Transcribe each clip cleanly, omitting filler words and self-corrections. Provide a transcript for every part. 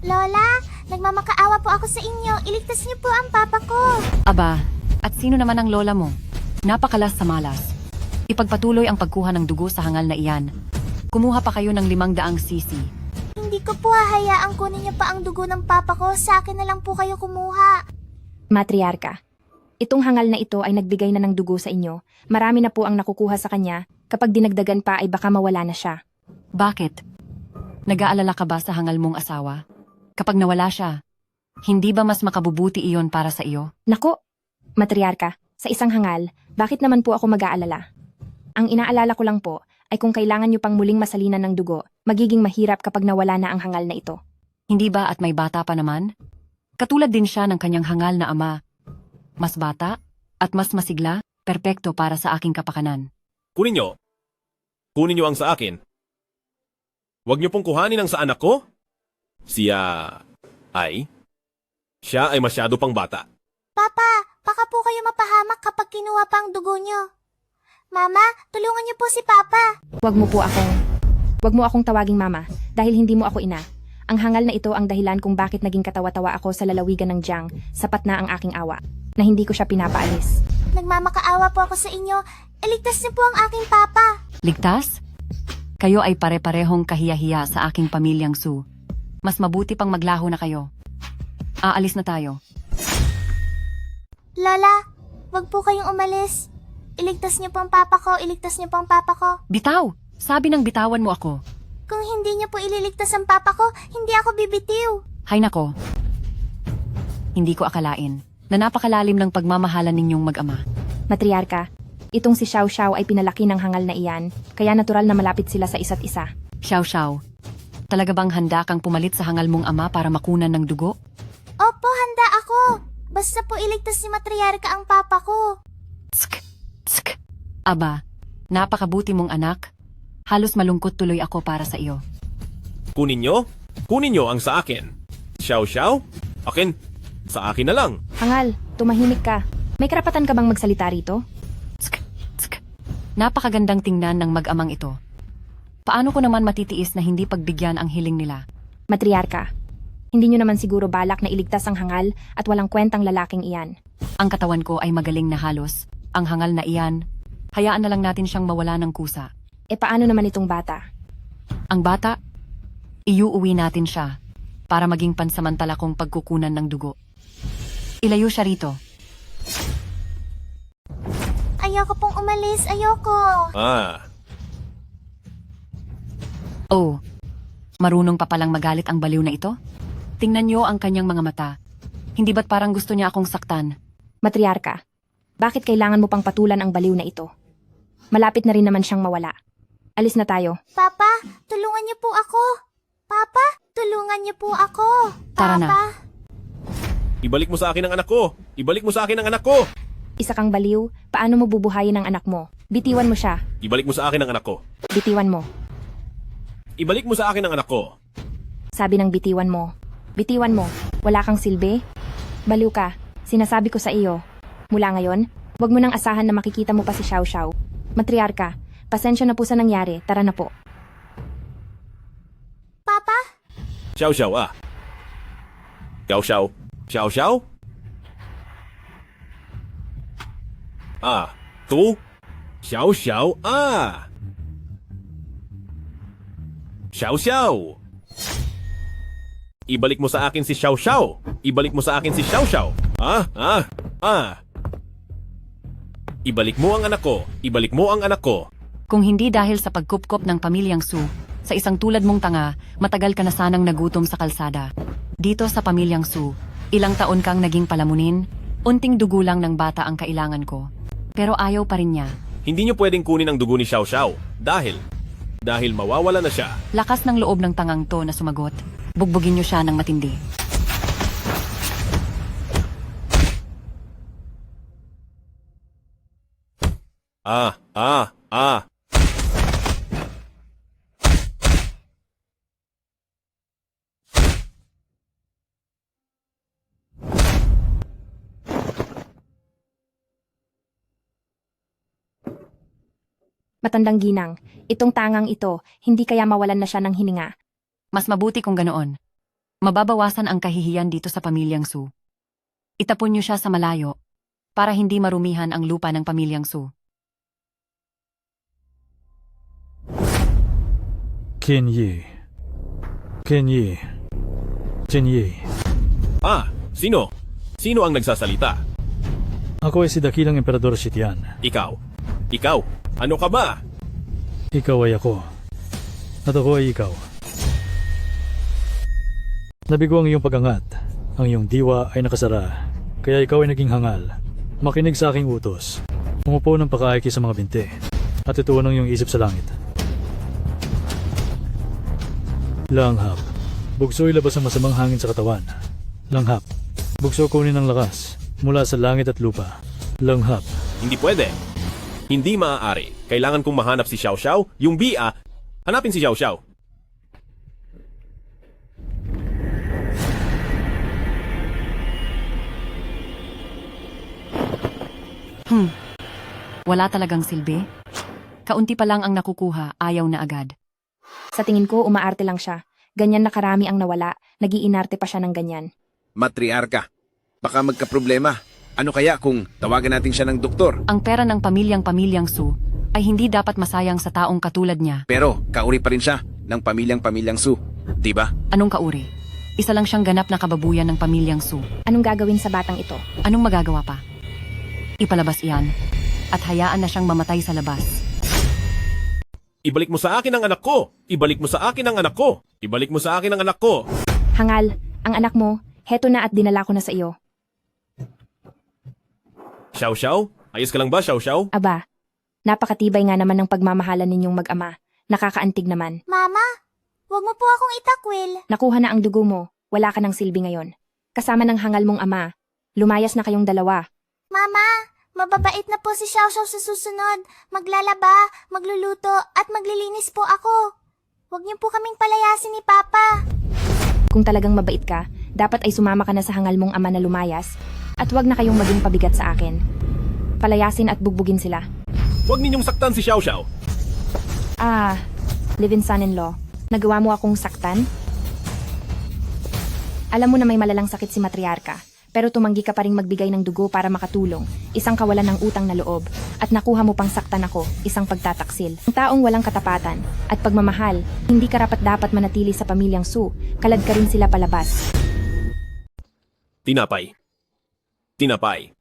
Lola, nagmamakaawa po ako sa inyo. Iligtas niyo po ang papa ko. Aba, at sino naman ang lola mo? Napakalas sa malas. Ipagpatuloy ang pagkuha ng dugo sa hangal na iyan. Kumuha pa kayo ng 500 cc. Hindi ko po hahayaang kunin niyo pa ang dugo ng papa ko. Sa akin na lang po kayo kumuha. Matriarka, itong hangal na ito ay nagbigay na ng dugo sa inyo. Marami na po ang nakukuha sa kanya. Kapag dinagdagan pa ay baka mawala na siya. Bakit? Nag-aalala ka ba sa hangal mong asawa? Kapag nawala siya, hindi ba mas makabubuti iyon para sa iyo? Nako, matriarka, sa isang hangal, bakit naman po ako mag-aalala? Ang inaalala ko lang po ay kung kailangan nyo pang muling masalinan ng dugo, magiging mahirap kapag nawala na ang hangal na ito. Hindi ba at may bata pa naman? Katulad din siya ng kanyang hangal na ama. Mas bata at mas masigla, perpekto para sa aking kapakanan. Kunin nyo. Kunin nyo ang sa akin. Huwag nyo pong kuhanin ang sa anak ko. Siya ay masyado pang bata. Papa, baka po kayo mapahamak kapag kinuha pa ang dugo niyo. Mama, tulungan niyo po si Papa. Huwag mo akong tawaging mama dahil hindi mo ako ina. Ang hangal na ito ang dahilan kung bakit naging katawa-tawa ako sa lalawigan ng Jiang. Sapat na ang aking awa, na hindi ko siya pinapaalis. Nagmamakaawa po ako sa inyo. Iligtas niyo po ang aking Papa. Ligtas? Kayo ay pare-parehong kahiya-hiya sa aking pamilyang Su. Mas mabuti pang maglaho na kayo. Aalis na tayo. Lola, wag po kayong umalis. Iligtas niyo po ang Papa ko. Iligtas niyo po ang Papa ko. Bitaw! Sabi ng bitawan mo ako. Kung hindi niyo po ililigtas ang Papa ko, hindi ako bibitiw. Hay nako. Hindi ko akalain na napakalalim ng pagmamahalan ninyong mag-ama. Matriarka, itong si Xiao Xiao ay pinalaki ng hangal na iyan, kaya natural na malapit sila sa isa't isa. Xiao Xiao, talaga bang handa kang pumalit sa hangal mong ama para makunan ng dugo? Opo, handa ako. Basta po iligtas ni Matriarka ang Papa ko. Tsk! Tsk! Aba, napakabuti mong anak. Halos malungkot tuloy ako para sa iyo. Kunin nyo? Kunin nyo ang sa akin. Xiao Xiao? Akin? Sa akin na lang. Hangal, tumahimik ka. May karapatan ka bang magsalita rito? Tsk! Tsk! Napakagandang tingnan ng mag-amang ito. Paano ko naman matitiis na hindi pagbigyan ang hiling nila? Matriarka, hindi nyo naman siguro balak na iligtas ang hangal at walang kwentang lalaking iyan. Ang katawan ko ay magaling na halos. Ang hangal na iyan, hayaan na lang natin siyang mawala ng kusa. E paano naman itong bata? Ang bata, iuuwi natin siya para maging pansamantala kong pagkukunan ng dugo. Ilayo siya rito. Ayoko pong umalis. Ayoko. Oh, marunong pa palang magalit ang baliw na ito? Tingnan niyo ang kanyang mga mata. Hindi ba't parang gusto niya akong saktan? Matriarka, bakit kailangan mo pang patulan ang baliw na ito? Malapit na rin naman siyang mawala. Alis na tayo. Papa, tulungan niyo po ako. Papa, tulungan niyo po ako. Tara na. Papa. Ibalik mo sa akin ang anak ko. Ibalik mo sa akin ang anak ko. Isa kang baliw, paano mo bubuhayin ang anak mo? Bitiwan mo siya. Ibalik mo sa akin ang anak ko. Bitiwan mo. Ibalik mo sa akin ang anak ko. Sabi ng bitiwan mo. Bitiwan mo. Wala kang silbi? Baliw ka. Sinasabi ko sa iyo. Mula ngayon, wag mo nang asahan na makikita mo pa si Xiao Xiao. Matriarka, pasensya na po sa nangyari. Tara na po. Papa? Xiao Xiao Xiao Xiao. Xiao Xiao? Tu? Xiao Xiao Xiao Xiao. Ibalik mo sa akin si Xiao Xiao. Ibalik mo sa akin si Xiao Xiao. Ibalik mo ang anak ko. Ibalik mo ang anak ko. Kung hindi dahil sa pagkupkop ng pamilyang Su, sa isang tulad mong tanga, matagal ka na sanang nagutom sa kalsada. Dito sa pamilyang Su, ilang taon kang naging palamunin, unting dugo lang ng bata ang kailangan ko. Pero ayaw pa rin niya. Hindi niyo pwedeng kunin ang dugo ni Xiao Xiao. Dahil mawawala na siya. Lakas ng loob ng tangang to na sumagot. Bugbugin niyo siya ng matindi. Matandang ginang, itong tangang ito, hindi kaya mawalan na siya ng hininga. Mas mabuti kung ganoon. Mababawasan ang kahihiyan dito sa pamilyang Su. Itapon niyo siya sa malayo para hindi marumihan ang lupa ng pamilyang Su. Qin Yi. Qin Yi. Jin Yi. Ah, sino? Sino ang nagsasalita? Ako ay si Dakilang Emperador Shitian. Ikaw. Ikaw. Ano ka ba? Ikaw ay ako. At ako ay ikaw. Nabigo ang iyong pagangat. Ang iyong diwa ay nakasara. Kaya ikaw ay naging hangal. Makinig sa aking utos. Umupo ng pakaiki sa mga binti. At ituon ang iyong isip sa langit. Langhap. Bugso ilabas ang masamang hangin sa katawan. Langhap. Bugso kunin ang lakas mula sa langit at lupa. Langhap. Hindi pwede. Hindi maaari. Kailangan kong mahanap si Xiao Xiao, yung Bia. Hanapin si Xiao Xiao. Wala talagang silbi? Kaunti pa lang ang nakukuha, ayaw na agad. Sa tingin ko, umaarte lang siya. Ganyan na karami ang nawala, nagiinarte pa siya ng ganyan. Matriarka. Baka magkaproblema. Ano kaya kung tawagan natin siya ng doktor? Ang pera ng pamilyang Su ay hindi dapat masayang sa taong katulad niya. Pero kauri pa rin siya ng pamilyang Su. Diba? Anong kauri? Isa lang siyang ganap na kababuyan ng pamilyang Su. Anong gagawin sa batang ito? Anong magagawa pa? Ipalabas iyan at hayaan na siyang mamatay sa labas. Ibalik mo sa akin ang anak ko! Ibalik mo sa akin ang anak ko! Ibalik mo sa akin ang anak ko! Hangal, ang anak mo, heto na at dinala ko na sa iyo. Xiao Xiao? Ayos ka lang ba, Xiao Xiao? Aba, napakatibay nga naman ng pagmamahalan ninyong mag-ama. Nakakaantig naman. Mama, wag mo po akong itakwil. Nakuha na ang dugo mo, wala ka ng silbi ngayon. Kasama ng hangal mong ama, lumayas na kayong dalawa. Mama, mababait na po si Xiao Xiao sa susunod. Maglalaba, magluluto, at maglilinis po ako. Huwag niyo po kaming palayasin ni Papa. Kung talagang mabait ka, dapat ay sumama ka na sa hangal mong ama na lumayas, at wag na kayong maging pabigat sa akin. Palayasin at bugbugin sila. Huwag ninyong saktan si Xiao Xiao! Ah, live-in son-in-law, nagawa mo akong saktan? Alam mo na may malalang sakit si matriarka, pero tumanggi ka pa ring magbigay ng dugo para makatulong, isang kawalan ng utang na loob, at nakuha mo pang saktan ako, isang pagtataksil. Ang taong walang katapatan, at pagmamahal, hindi karapat-dapat manatili sa pamilyang Su, kalad ka rin sila palabas. Tinapay. Tinapay.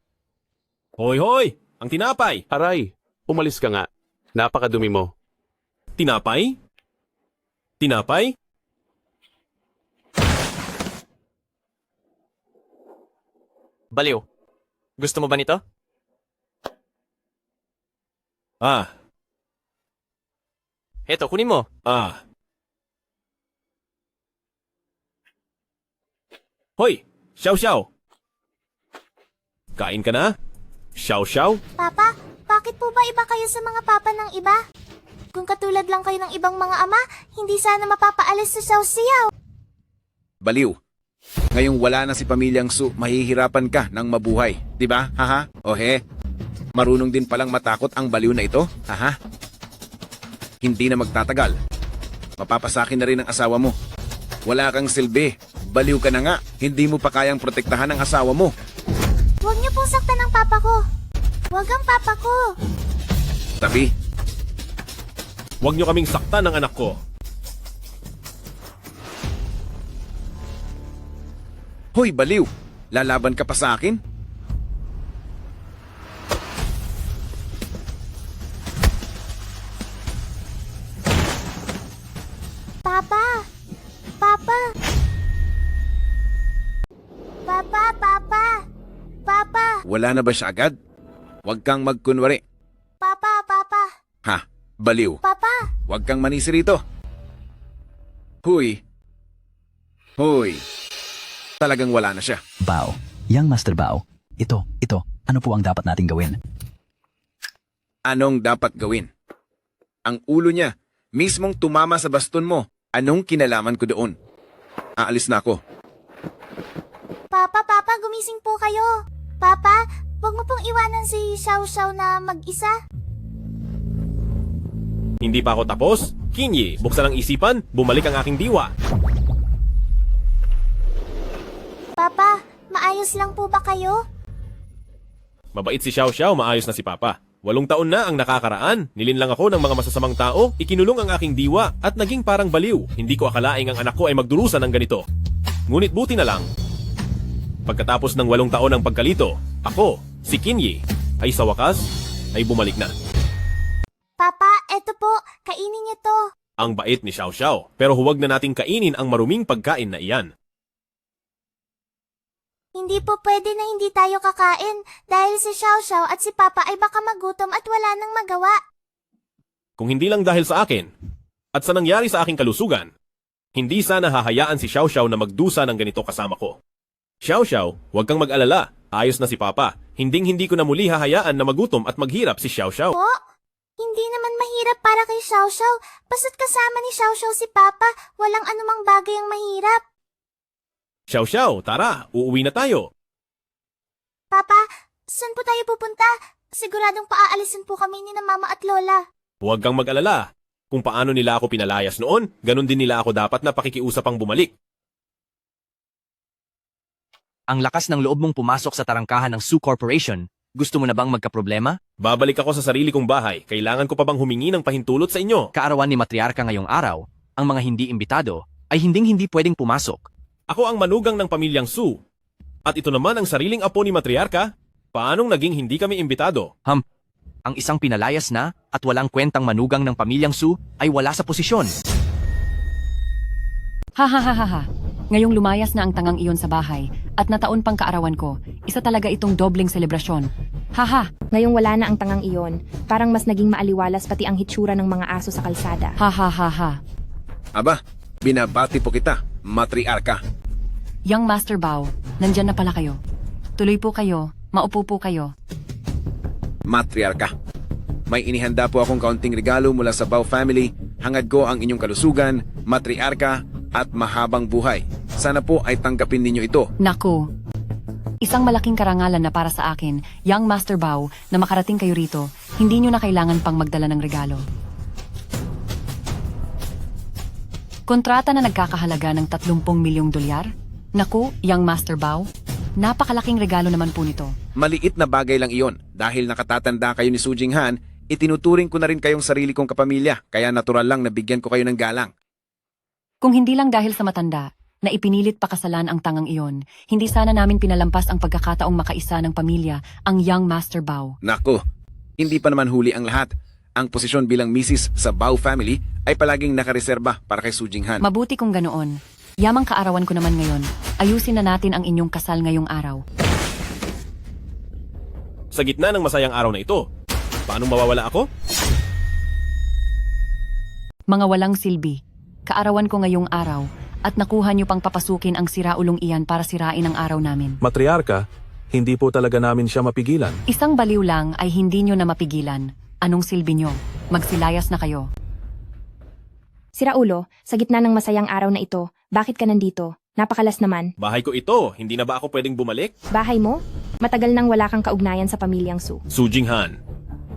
Hoy, hoy! Ang tinapay! Aray, umalis ka nga. Napakadumi mo. Tinapay? Tinapay? Baliw. Gusto mo ba nito? Ah, Heto, kunin mo. ah. Hoy! Xiao Xiao! Kain ka na? Xiao Xiao? Papa, bakit po ba iba kayo sa mga papa ng iba? Kung katulad lang kayo ng ibang mga ama, hindi sana mapapaalis sa Xiao Xiao. Baliw. Ngayong wala na si pamilyang Su, mahihirapan ka ng mabuhay. Diba? Haha? O he? Marunong din palang matakot ang baliw na ito? Haha? Hindi na magtatagal. Mapapasakin na rin ang asawa mo. Wala kang silbi. Baliw ka na nga. Hindi mo pa kayang protektahan ang asawa mo. Huwag niyo pong saktan ang papa ko. Huwag ang papa ko. Tabi. Huwag niyo kaming saktan ng anak ko. Hoy, baliw! Lalaban ka pa sa akin? Papa! Papa! Papa! Papa! Papa! Wala na ba siya agad? Huwag kang magkunwari. Papa! Papa! Ha? Baliw. Papa! Huwag kang manisi rito. Huy. Huy. Talagang wala na siya. Bao, Young Master Bao, ito, ano po ang dapat nating gawin? Anong dapat gawin? Ang ulo niya, mismong tumama sa baston mo. Anong kinalaman ko doon? Aalis na ako. Papa! Papa! Gumising po kayo! Papa! Huwag mo pong iwanan si Xiao Xiao na mag-isa. Hindi pa ako tapos? Kinyi, buksan ang isipan, bumalik ang aking diwa. Maayos lang po ba kayo? Mabait si Xiao Xiao, maayos na si Papa. 8 taon na ang nakakaraan. Nilinlang ako ng mga masasamang tao, ikinulong ang aking diwa at naging parang baliw. Hindi ko akalaing ang anak ko ay magdurusa ng ganito. Ngunit buti na lang. Pagkatapos ng 8 taon ng pagkalito, ako, si Kinyi, ay sa wakas, ay bumalik na. Papa, eto po, kainin niyo to. Ang bait ni Xiao Xiao, pero huwag na nating kainin ang maruming pagkain na iyan. Hindi po pwede na hindi tayo kakain dahil si Xiao Xiao at si Papa ay baka magutom at wala nang magawa. Kung hindi lang dahil sa akin, at sa nangyari sa aking kalusugan, hindi sana hahayaan si Xiao Xiao na magdusa ng ganito kasama ko. Xiao Xiao, huwag kang mag-alala, ayos na si Papa. Hinding-hindi ko na muli hahayaan na magutom at maghirap si Xiao Xiao. Po? Hindi naman mahirap para kay Xiao Xiao. Basta't kasama ni Xiao Xiao si Papa, walang anumang bagay ang mahirap. Xiao Xiao, tara, uuwi na tayo. Papa, saan po tayo pupunta? Siguradong paaalisin po kami ni na Mama at Lola. Huwag kang mag-alala. Kung paano nila ako pinalayas noon, ganun din nila ako dapat na pakikiusap ang bumalik. Ang lakas ng loob mong pumasok sa tarangkahan ng Sioux Corporation. Gusto mo na bang magkaproblema? Babalik ako sa sarili kong bahay. Kailangan ko pa bang humingi ng pahintulot sa inyo? Kaarawan ni Matriarka ngayong araw, ang mga hindi imbitado ay hindi pwedeng pumasok. Ako ang manugang ng pamilyang Su. At ito naman ang sariling apo ni Matriarka. Paanong naging hindi kami imbitado? Ang isang pinalayas na at walang kwentang manugang ng pamilyang Su ay wala sa posisyon. Ha ha ha ha ha. Ngayong lumayas na ang tangang iyon sa bahay at nataon pang kaarawan ko, isa talaga itong dobleng selebrasyon. Haha, Ngayong wala na ang tangang iyon, parang mas naging maaliwalas pati ang hitsura ng mga aso sa kalsada. ha ha ha ha. Aba, binabati po kita, Matriarka. Young Master Bao, nandyan na pala kayo. Tuloy po kayo, maupo po kayo. Matriarka. May inihanda po akong kaunting regalo mula sa Bao family. Hangad ko ang inyong kalusugan, Matriarka, at mahabang buhay. Sana po ay tanggapin ninyo ito. Naku, isang malaking karangalan na para sa akin, Young Master Bao, na makarating kayo rito, hindi nyo na kailangan pang magdala ng regalo. Kontrata na nagkakahalaga ng 30 milyong dolyar? Naku, Young Master Bao, napakalaking regalo naman po nito. Maliit na bagay lang iyon. Dahil nakatatanda kayo ni Su Jinghan, itinuturing ko na rin kayong sarili kong kapamilya, kaya natural lang na bigyan ko kayo ng galang. Kung hindi lang dahil sa matanda, na ipinilit pakasalan ang tangang iyon, hindi sana namin pinalampas ang pagkakataong makaisa ng pamilya, ang Young Master Bao. Nako, hindi pa naman huli ang lahat. Ang posisyon bilang misis sa Bao family ay palaging nakareserba para kay Su Jinghan. Mabuti kung ganoon. Yamang kaarawan ko naman ngayon, ayusin na natin ang inyong kasal ngayong araw. Sa gitna ng masayang araw na ito, paano mawawala ako? Mga walang silbi, kaarawan ko ngayong araw, at nakuha niyo pang papasukin ang siraulong iyan para sirain ang araw namin. Matriarka, hindi po talaga namin siya mapigilan. Isang baliw lang ay hindi niyo na mapigilan. Anong silbi niyo? Magsilayas na kayo. Siraulo, sa gitna ng masayang araw na ito, bakit ka nandito? Napakalas naman. Bahay ko ito, hindi na ba ako pwedeng bumalik? Bahay mo? Matagal nang wala kang kaugnayan sa pamilyang Su. Su Jinghan.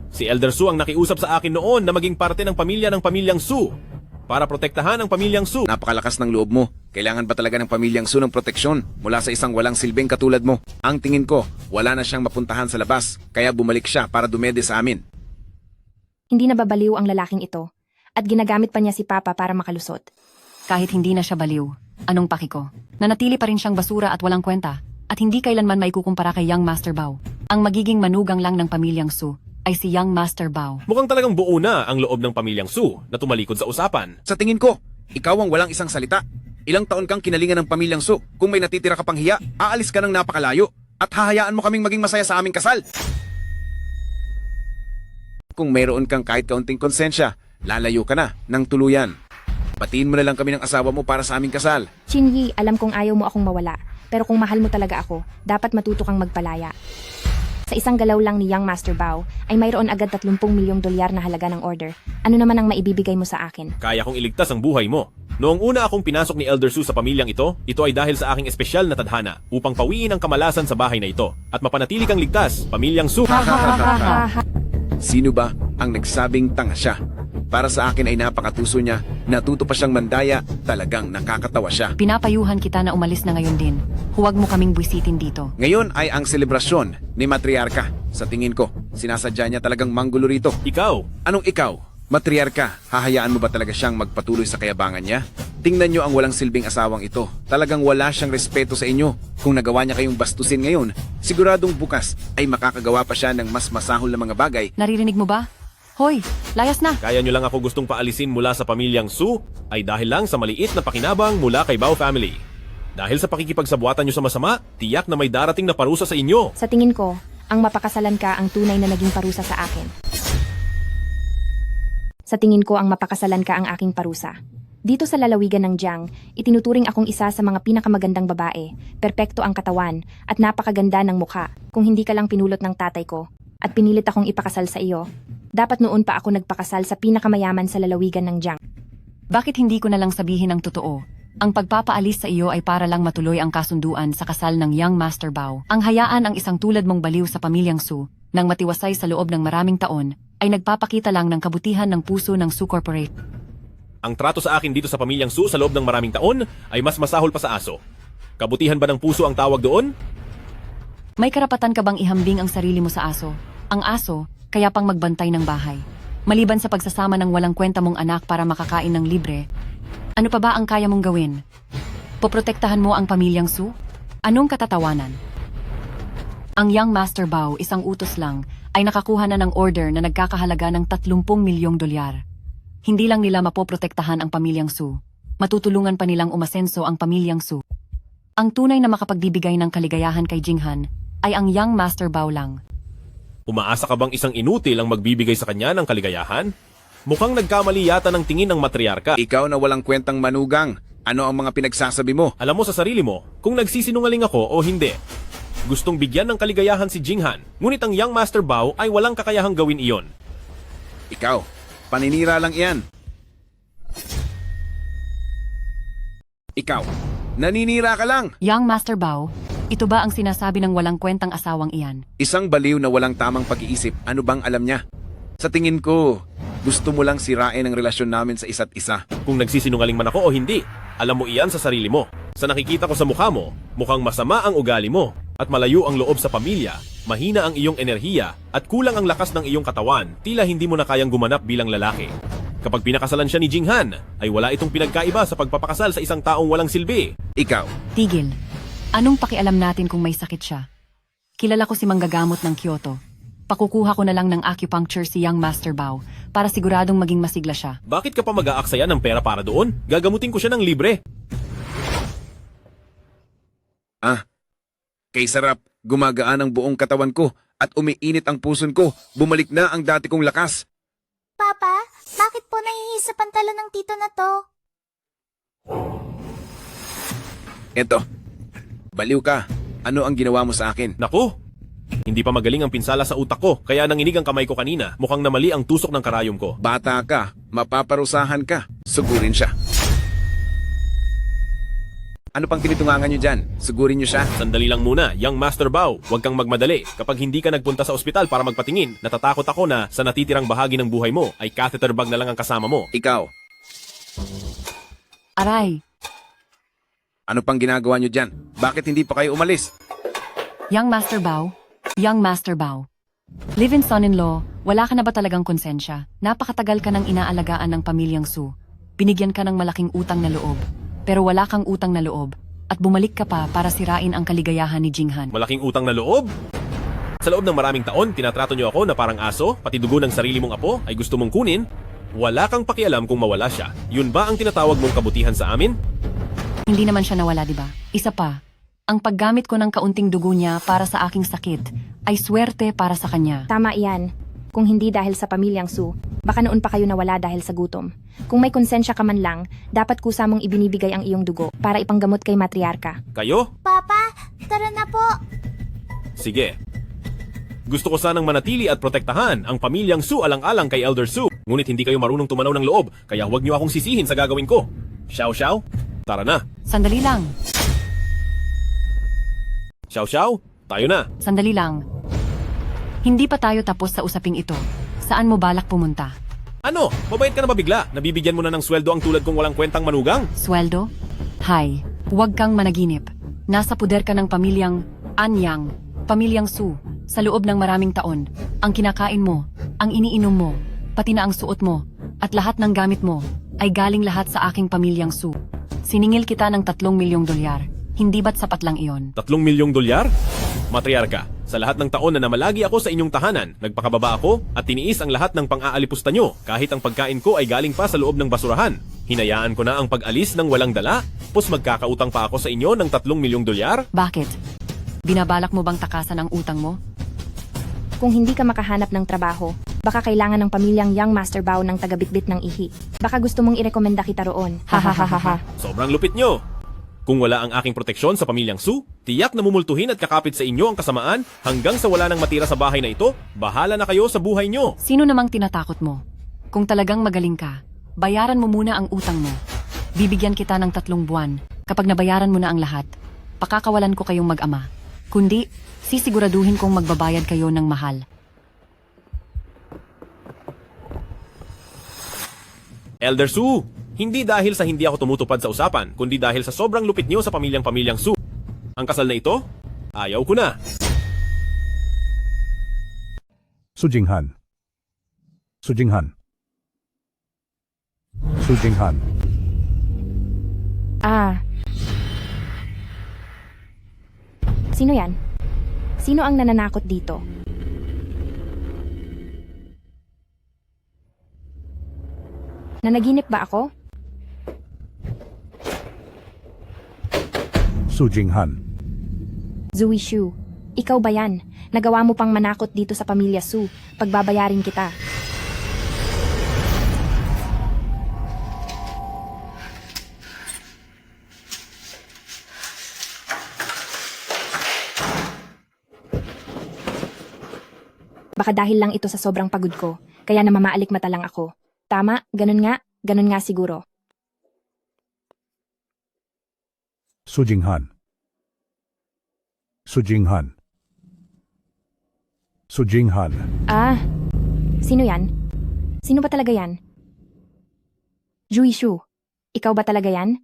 Si Elder Su ang nakiusap sa akin noon na maging parte ng pamilyang Su. Para protektahan ang pamilyang Su. Napakalakas ng loob mo. Kailangan ba talaga ng pamilyang Su ng proteksyon mula sa isang walang silbing katulad mo? Ang tingin ko, wala na siyang mapuntahan sa labas, kaya bumalik siya para dumede sa amin. Hindi nababaliw ang lalaking ito, at ginagamit pa niya si Papa para makalusot. Kahit hindi na siya baliw, anong paki ko? Nanatili pa rin siyang basura at walang kwenta, at hindi kailanman maikukumpara kay Young Master Bao. Ang magiging manugang lang ng pamilyang Su ay si Young Master Bao. Mukhang talagang buo na ang loob ng pamilyang Su na tumalikod sa usapan. Sa tingin ko, ikaw ang walang isang salita. Ilang taon kang kinalingan ng pamilyang Su. Kung may natitira ka pang hiya, aalis ka ng napakalayo at hahayaan mo kaming maging masaya sa aming kasal. Kung mayroon kang kahit kaunting konsensya, lalayo ka na ng tuluyan. Batiin mo na lang kami ng asawa mo para sa aming kasal. Chinyi, alam kong ayaw mo akong mawala, pero kung mahal mo talaga ako, dapat matuto kang magpalaya. Sa isang galaw lang ni Young Master Bao, ay mayroon agad 30 milyong dolyar na halaga ng order. Ano naman ang maibibigay mo sa akin? Kaya kong iligtas ang buhay mo. Noong una akong pinasok ni Elder Su sa pamilyang ito ay dahil sa aking espesyal na tadhana upang pawiin ang kamalasan sa bahay na ito at mapanatili kang ligtas, pamilyang Su. Sino ba ang nagsabing tanga siya? Para sa akin ay napakatuso niya. Natuto pa siyang mandaya. Talagang nakakatawa siya. Pinapayuhan kita na umalis na ngayon din. Huwag mo kaming buwisitin dito. Ngayon ay ang selebrasyon ni Matriarka. Sa tingin ko, sinasadya niya talagang manggulo rito. Ikaw, Anong ikaw? Matriarka, hahayaan mo ba talaga siyang magpatuloy sa kayabangan niya? Tingnan niyo ang walang silbing asawang ito. Talagang wala siyang respeto sa inyo. Kung nagawa niya kayong bastusin ngayon, siguradong bukas ay makakagawa pa siya ng mas masahol na mga bagay. Naririnig mo ba? Hoy, layas na! kaya nyo lang ako gustong paalisin mula sa pamilyang Su ay dahil lang sa maliit na pakinabang mula kay Bao family. Dahil sa pakikipagsabuatan nyo sa masama, tiyak na may darating na parusa sa inyo. Sa tingin ko, ang mapakasalan ka ang tunay na naging parusa sa akin. Sa tingin ko ang mapakasalan ka ang aking parusa. Dito sa lalawigan ng Jiang, itinuturing akong isa sa mga pinakamagandang babae, perpekto ang katawan, at napakaganda ng mukha. Kung hindi ka lang pinulot ng tatay ko, at pinilit akong ipakasal sa iyo, dapat noon pa ako nagpakasal sa pinakamayaman sa lalawigan ng Jiang. Bakit hindi ko na lang sabihin ang totoo? Ang pagpapaalis sa iyo ay para lang matuloy ang kasunduan sa kasal ng Young Master Bao. Ang hayaan ang isang tulad mong baliw sa pamilyang Su, nang matiwasay sa loob ng maraming taon, ay nagpapakita lang ng kabutihan ng puso ng Su Corporate. Ang trato sa akin dito sa pamilyang Su sa loob ng maraming taon ay mas masahol pa sa aso. Kabutihan ba ng puso ang tawag doon? May karapatan ka bang ihambing ang sarili mo sa aso? Ang aso, kaya pang magbantay ng bahay. Maliban sa pagsasama ng walang kwenta mong anak para makakain ng libre, ano pa ba ang kaya mong gawin? Poprotektahan mo ang pamilyang Su? Anong katatawanan? Ang Young Master Bao, isang utos lang, ay nakakuha na ng order na nagkakahalaga ng 30 milyong dolyar. Hindi lang nila mapoprotektahan ang pamilyang Su, matutulungan pa nilang umasenso ang pamilyang Su. Ang tunay na makapagbibigay ng kaligayahan kay Jinghan ay ang Young Master Bao lang. Umaasa ka bang isang inutil ang magbibigay sa kanya ng kaligayahan? Mukhang nagkamali yata ng tingin ng matriarka. Ikaw na walang kwentang manugang. Ano ang mga pinagsasabi mo? Alam mo sa sarili mo kung nagsisinungaling ako o hindi. Gustong bigyan ng kaligayahan si Jinghan, ngunit ang Young Master Bao ay walang kakayahang gawin iyon. Ikaw, paninira lang iyan. Ikaw, naninira ka lang. Young Master Bao, ito ba ang sinasabi ng walang kwentang asawang iyan? Isang baliw na walang tamang pag-iisip. Ano bang alam niya? Sa tingin ko, gusto mo lang sirain ang relasyon namin sa isa't isa. Kung nagsisinungaling man ako o hindi, alam mo iyan sa sarili mo. Sa nakikita ko sa mukha mo, mukhang masama ang ugali mo at malayo ang loob sa pamilya, mahina ang iyong enerhiya at kulang ang lakas ng iyong katawan, tila hindi mo na kayang gumanap bilang lalaki. Kapag pinakasalan siya ni Jinghan, ay wala itong pinagkaiba sa pagpapakasal sa isang taong walang silbi. Ikaw, Tigil. Anong pakialam natin kung may sakit siya? Kilala ko si manggagamot ng Kyoto. Pakukuha ko na lang ng acupuncture si Young Master Bao para siguradong maging masigla siya. Bakit ka pa mag-aaksaya ng pera para doon? Gagamutin ko siya ng libre. kay sarap, gumagaan ang buong katawan ko at umiinit ang puson ko. Bumalik na ang dati kong lakas. Papa, bakit po nahihis sa pantalo ng tito na to? Eto, baliw ka. Ano ang ginawa mo sa akin? Naku! Hindi pa magaling ang pinsala sa utak ko, kaya nanginig ang kamay ko kanina. Mukhang namali ang tusok ng karayom ko. Bata ka, mapaparusahan ka. Sugurin siya. Ano pang tinitungangan nyo dyan? Sugurin nyo siya. Sandali lang muna, Young Master Bao. Huwag kang magmadali. Kapag hindi ka nagpunta sa ospital para magpatingin, natatakot ako na sa natitirang bahagi ng buhay mo ay catheter bag na lang ang kasama mo. Ikaw, Aray! ano pang ginagawa nyo dyan? Bakit hindi pa kayo umalis? Young Master Bao? Young Master Bao. Live-in son-in-law, wala ka na ba talagang konsensya? Napakatagal ka nang inaalagaan ng pamilyang Su. Binigyan ka ng malaking utang na loob. Pero wala kang utang na loob. At bumalik ka pa para sirain ang kaligayahan ni Jinghan. Malaking utang na loob? Sa loob ng maraming taon, tinatrato niyo ako na parang aso, pati dugo ng sarili mong apo ay gusto mong kunin. Wala kang pakialam kung mawala siya. Yun ba ang tinatawag mong kabutihan sa amin? Hindi naman siya nawala, di ba? Isa pa, ang paggamit ko ng kaunting dugo niya para sa aking sakit ay swerte para sa kanya. Tama iyan. Kung hindi dahil sa pamilyang Su, baka noon pa kayo nawala dahil sa gutom. Kung may konsensya ka man lang, dapat kusa mong ibinibigay ang iyong dugo para ipanggamot kay matriarka. Kayo? Papa, tara na po. Sige. Gusto ko sanang manatili at protektahan ang pamilyang Su alang-alang kay Elder Su. Ngunit hindi kayo marunong tumanaw ng loob, kaya huwag niyo akong sisihin sa gagawin ko. Xiao Xiao, tara na. Sandali lang. Xiao Xiao, tayo na. Sandali lang. Hindi pa tayo tapos sa usaping ito. Saan mo balak pumunta? Ano? Mabait ka na ba bigla? Nabibigyan mo na ng sweldo ang tulad kong walang kwentang manugang? Sweldo? Hay, huwag kang managinip. Nasa puder ka ng pamilyang Anyang, pamilyang Su, sa loob ng maraming taon. Ang kinakain mo, ang iniinom mo, pati na ang suot mo, at lahat ng gamit mo, ay galing lahat sa aking pamilyang Su. Siningil kita ng 3 milyong dolyar. Hindi ba't sapat lang iyon? 3 milyong dolyar? Matriarka, sa lahat ng taon na namalagi ako sa inyong tahanan, nagpakababa ako at tiniis ang lahat ng pang-aalipusta nyo kahit ang pagkain ko ay galing pa sa loob ng basurahan. Hinayaan ko na ang pag-alis ng walang dala, pos magkakautang pa ako sa inyo ng 3 milyong dolyar? Bakit? Binabalak mo bang takasan ang utang mo? Kung hindi ka makahanap ng trabaho, baka kailangan ng pamilyang Young Master Bao ng tagabitbit ng ihi. Baka gusto mong irekomenda kita roon. Ha ha ha ha ha. Sobrang lupit nyo! Kung wala ang aking proteksyon sa pamilyang Su, tiyak na mumultuhin at kakapit sa inyo ang kasamaan hanggang sa wala nang matira sa bahay na ito, bahala na kayo sa buhay nyo. Sino namang tinatakot mo? Kung talagang magaling ka, bayaran mo muna ang utang mo. Bibigyan kita ng 3 buwan. Kapag nabayaran mo na ang lahat, pakakawalan ko kayong mag-ama. Kundi, sisiguraduhin kong magbabayad kayo ng mahal. Elder Su, hindi dahil sa hindi ako tumutupad sa usapan, kundi dahil sa sobrang lupit nyo sa pamilyang Su. Ang kasal na ito, ayaw ko na. Su Jinghan. Su Jinghan. Su Jinghan. Ah. Sino yan? Sino ang nananakot dito? Nanaginip ba ako? Su Jinghan. Zui Shu, ikaw ba yan? Nagawa mo pang manakot dito sa pamilya Su. Pagbabayarin kita. Baka dahil lang ito sa sobrang pagod ko, kaya namamaalikmata lang ako. Tama, ganun nga siguro. Su Jinghan. Su Jinghan. Su Jinghan. Ah, sino yan? Sino ba talaga yan? Zui Shu, ikaw ba talaga yan?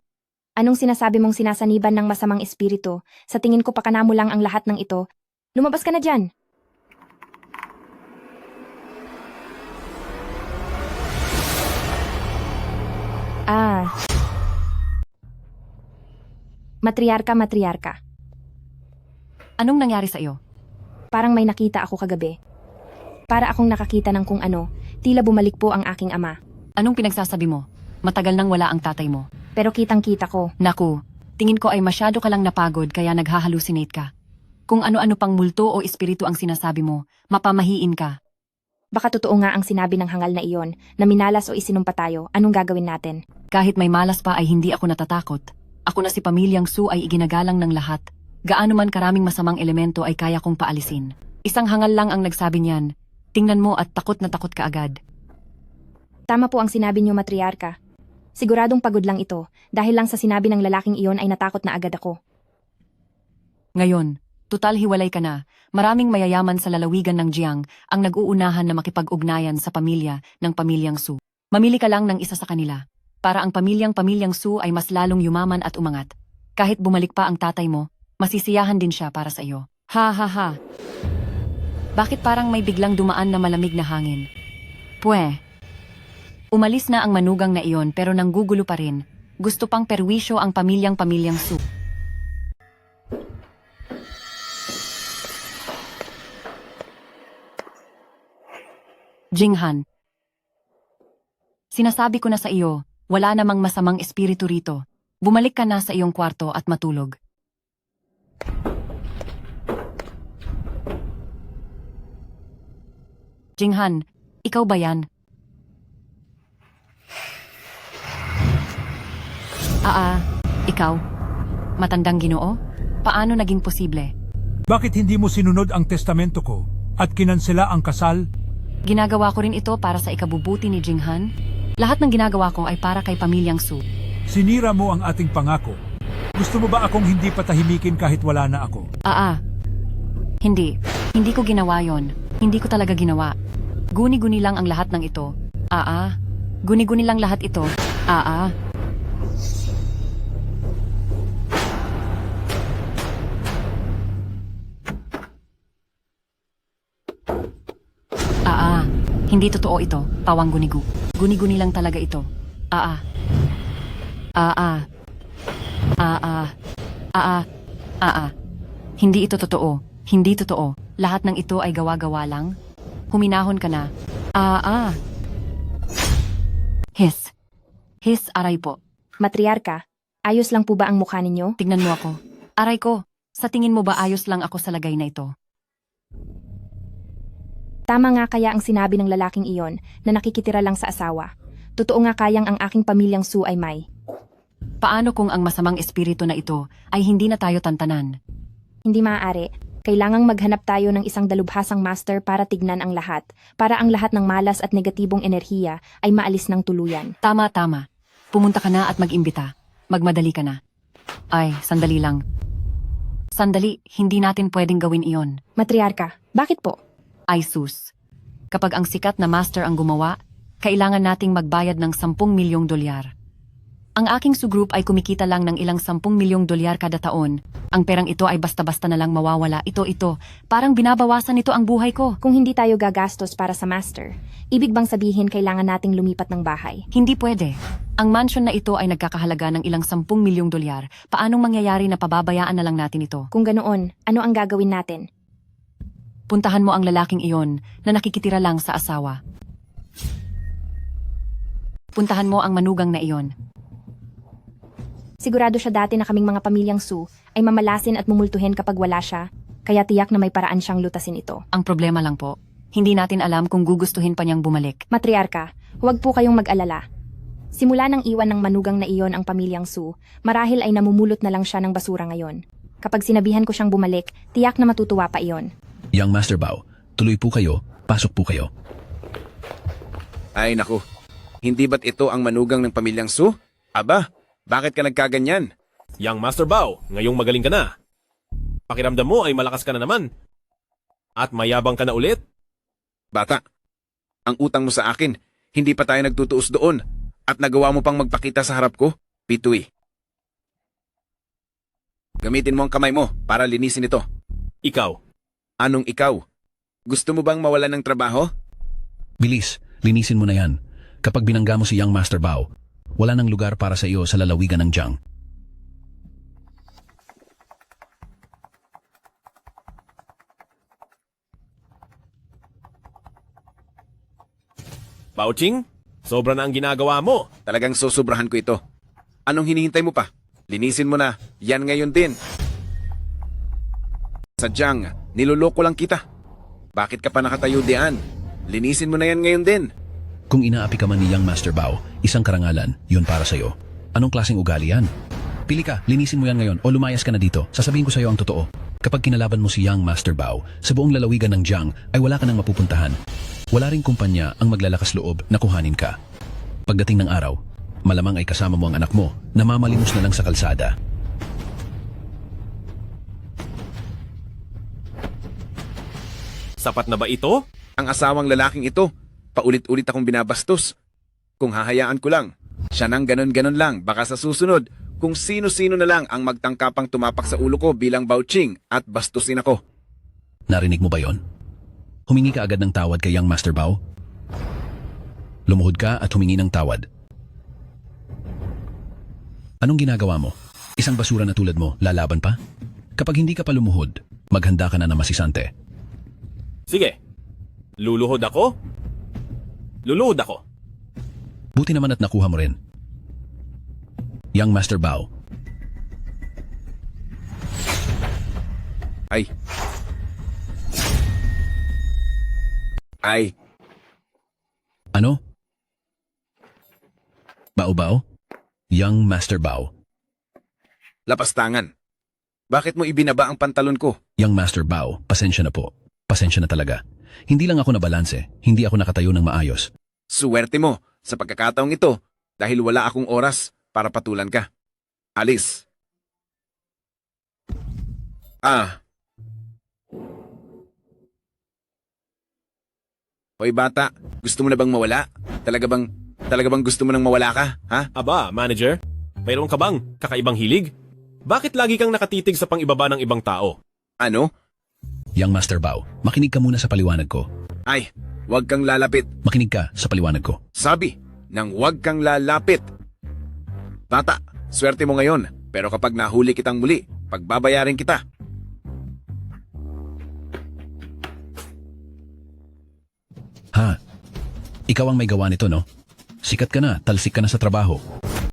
Anong sinasabi mong sinasaniban ng masamang espiritu? Sa tingin ko pakana mo lang ang lahat ng ito. Lumabas ka na dyan! Ah. Matriarka. Anong nangyari sa iyo? Parang may nakita ako kagabi. Para akong nakakita ng kung ano, tila bumalik po ang aking ama. Anong pinagsasabi mo? Matagal nang wala ang tatay mo. Pero kitang-kita ko. Naku, tingin ko ay masyado ka lang napagod kaya naghahalusinate ka. Kung ano-ano pang multo o espiritu ang sinasabi mo, mapamahiin ka. Baka totoo nga ang sinabi ng hangal na iyon, na minalas o isinumpa tayo, anong gagawin natin? Kahit may malas pa ay hindi ako natatakot. Ako na si pamilyang Su ay iginagalang ng lahat. Gaano man karaming masamang elemento ay kaya kong paalisin. Isang hangal lang ang nagsabi niyan. Tingnan mo at takot na takot ka agad. Tama po ang sinabi niyo, matriarka. Siguradong pagod lang ito, dahil lang sa sinabi ng lalaking iyon ay natakot na agad ako. Ngayon, tutal hiwalay ka na. Maraming mayayaman sa lalawigan ng Jiang ang nag-uunahan na makipag-ugnayan sa pamilya ng pamilyang Su. Mamili ka lang ng isa sa kanila, para ang pamilyang Su ay mas lalong yumaman at umangat. Kahit bumalik pa ang tatay mo, masisiyahan din siya para sa iyo. Ha ha ha. Bakit parang may biglang dumaan na malamig na hangin? Pwe. Umalis na ang manugang na iyon pero nanggugulo pa rin. Gusto pang perwisyo ang pamilyang Su. Jinghan. Sinasabi ko na sa iyo, wala namang masamang espiritu rito. Bumalik ka na sa iyong kwarto at matulog. Jinghan, ikaw ba yan? Ikaw? Matandang Ginoo? Paano naging posible? Bakit hindi mo sinunod ang testamento ko at kinansela ang kasal? Ginagawa ko rin ito para sa ikabubuti ni Jinghan. Lahat ng ginagawa ko ay para kay pamilyang Su. Sinira mo ang ating pangako. Gusto mo ba akong hindi patahimikin kahit wala na ako? Hindi. Hindi ko ginawa yon. Hindi ko talaga ginawa. Guni-guni lang ang lahat ng ito. Guni-guni lang lahat ito. Hindi totoo ito, pawang gunigu. Guni-guni lang talaga ito. Hindi ito totoo. Hindi totoo. Lahat ng ito ay gawa-gawa lang. Huminahon ka na. His, aray po. Matriarka, ayos lang po ba ang mukha ninyo? Tignan mo ako. Aray ko, sa tingin mo ba ayos lang ako sa lagay na ito? Tama nga kaya ang sinabi ng lalaking iyon na nakikitira lang sa asawa. Totoo nga kayang ang aking pamilyang Su ay may. Paano kung ang masamang espiritu na ito ay hindi na tayo tantanan? Hindi maaari. Kailangang maghanap tayo ng isang dalubhasang master para tignan ang lahat, para ang lahat ng malas at negatibong enerhiya ay maalis ng tuluyan. Tama. Pumunta ka na at mag-imbita. Magmadali ka na. Ay, sandali lang. Sandali, hindi natin pwedeng gawin iyon. Matriarka, bakit po? Ay sus. Kapag ang sikat na master ang gumawa, kailangan nating magbayad ng 10 milyong dolyar. Ang aking sugroup ay kumikita lang ng ilang 10 milyong dolyar kada taon. Ang perang ito ay basta-basta na lang mawawala. Ito. Parang binabawasan nito ang buhay ko. Kung hindi tayo gagastos para sa master, ibig bang sabihin kailangan nating lumipat ng bahay? Hindi pwede. Ang mansion na ito ay nagkakahalaga ng ilang 10 milyong dolyar. Paanong mangyayari na pababayaan na lang natin ito? Kung ganoon, ano ang gagawin natin? Puntahan mo ang lalaking iyon na nakikitira lang sa asawa. Puntahan mo ang manugang na iyon. Sigurado siya dati na kaming mga pamilyang Su ay mamalasin at mumultuhin kapag wala siya, kaya tiyak na may paraan siyang lutasin ito. Ang problema lang po, hindi natin alam kung gugustuhin pa niyang bumalik. Matriarka, huwag po kayong mag-alala. Simula nang iwan ng manugang na iyon ang pamilyang Su, marahil ay namumulot na lang siya ng basura ngayon. Kapag sinabihan ko siyang bumalik, tiyak na matutuwa pa iyon. Young Master Bao, tuloy po kayo, pasok po kayo. Ay naku, hindi ba't ito ang manugang ng pamilyang Su? Aba, bakit ka nagkaganyan? Young Master Bao, ngayong magaling ka na. Pakiramdam mo ay malakas ka na naman. At mayabang ka na ulit. Bata, ang utang mo sa akin, hindi pa tayo nagtutuos doon. At nagawa mo pang magpakita sa harap ko, Pituy. Gamitin mo ang kamay mo para linisin ito. Ikaw. Anong ikaw? Gusto mo bang mawalan ng trabaho? Bilis, linisin mo na yan. Kapag binangga mo si Young Master Bao, wala nang lugar para sa iyo sa lalawigan ng Jiang. Baoching, sobra na ang ginagawa mo. Talagang susubrahan ko ito. Anong hinihintay mo pa? Linisin mo na. Yan ngayon din. Sadyang, niloloko lang kita. Bakit ka pa nakatayo diyan? Linisin mo na yan ngayon din. Kung inaapi ka man ni Young Master Bao, isang karangalan, yun para sa iyo. Anong klaseng ugali yan? Pili ka, linisin mo yan ngayon o lumayas ka na dito. Sasabihin ko sa iyo ang totoo. Kapag kinalaban mo si Young Master Bao, sa buong lalawigan ng Jiang ay wala ka nang mapupuntahan. Wala ring kumpanya ang maglalakas loob na kuhanin ka. Pagdating ng araw, malamang ay kasama mo ang anak mo na mamalimos na lang sa kalsada. Sapat na ba ito? Ang asawang lalaking ito, paulit-ulit akong binabastos. Kung hahayaan ko lang, siya nang ganon-ganon lang, baka sa susunod, kung sino-sino na lang ang magtangkapang tumapak sa ulo ko bilang Baoching at bastusin ako. Narinig mo ba yon? Humingi ka agad ng tawad kay Young Master Bao? Lumuhod ka at humingi ng tawad. Anong ginagawa mo? Isang basura na tulad mo, lalaban pa? Kapag hindi ka pa lumuhod, maghanda ka na na masisante. Sige. Luluhod ako? Luluhod ako. Buti naman at nakuha mo rin. Young Master Bao. Ay. Ay. Ano? Bao-bao? Young Master Bao. Lapastangan. Bakit mo ibinaba ang pantalon ko? Young Master Bao, pasensya na po. Pasensya na talaga. Hindi lang ako nabalanse. Hindi ako nakatayo ng maayos. Suwerte mo sa pagkakataong ito dahil wala akong oras para patulan ka. Alis. Hoy bata, gusto mo na bang mawala? Talaga bang gusto mo nang mawala ka? Ha? Aba, manager, mayroon ka bang kakaibang hilig? Bakit lagi kang nakatitig sa pang-ibaba ng ibang tao? Ano? Young Master Bao, makinig ka muna sa paliwanag ko. Ay, huwag kang lalapit. Makinig ka sa paliwanag ko. Sabi, nang huwag kang lalapit. Bata, swerte mo ngayon, pero kapag nahuli kitang muli, pagbabayarin kita. Ha? Ikaw ang may gawa nito, no? Sikat ka na, talsik ka na sa trabaho.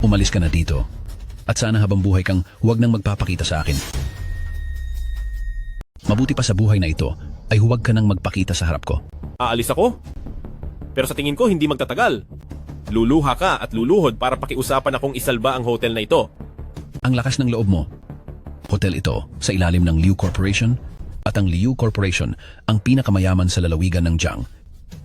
Umalis ka na dito. At sana habang buhay kang huwag nang magpapakita sa akin. Mabuti pa sa buhay na ito ay huwag ka nang magpakita sa harap ko. Aalis ako? Pero sa tingin ko hindi magtatagal. Luluha ka at luluhod para pakiusapan akong isalba ang hotel na ito. Ang lakas ng loob mo. Hotel ito sa ilalim ng Liu Corporation at ang Liu Corporation ang pinakamayaman sa lalawigan ng Jiang.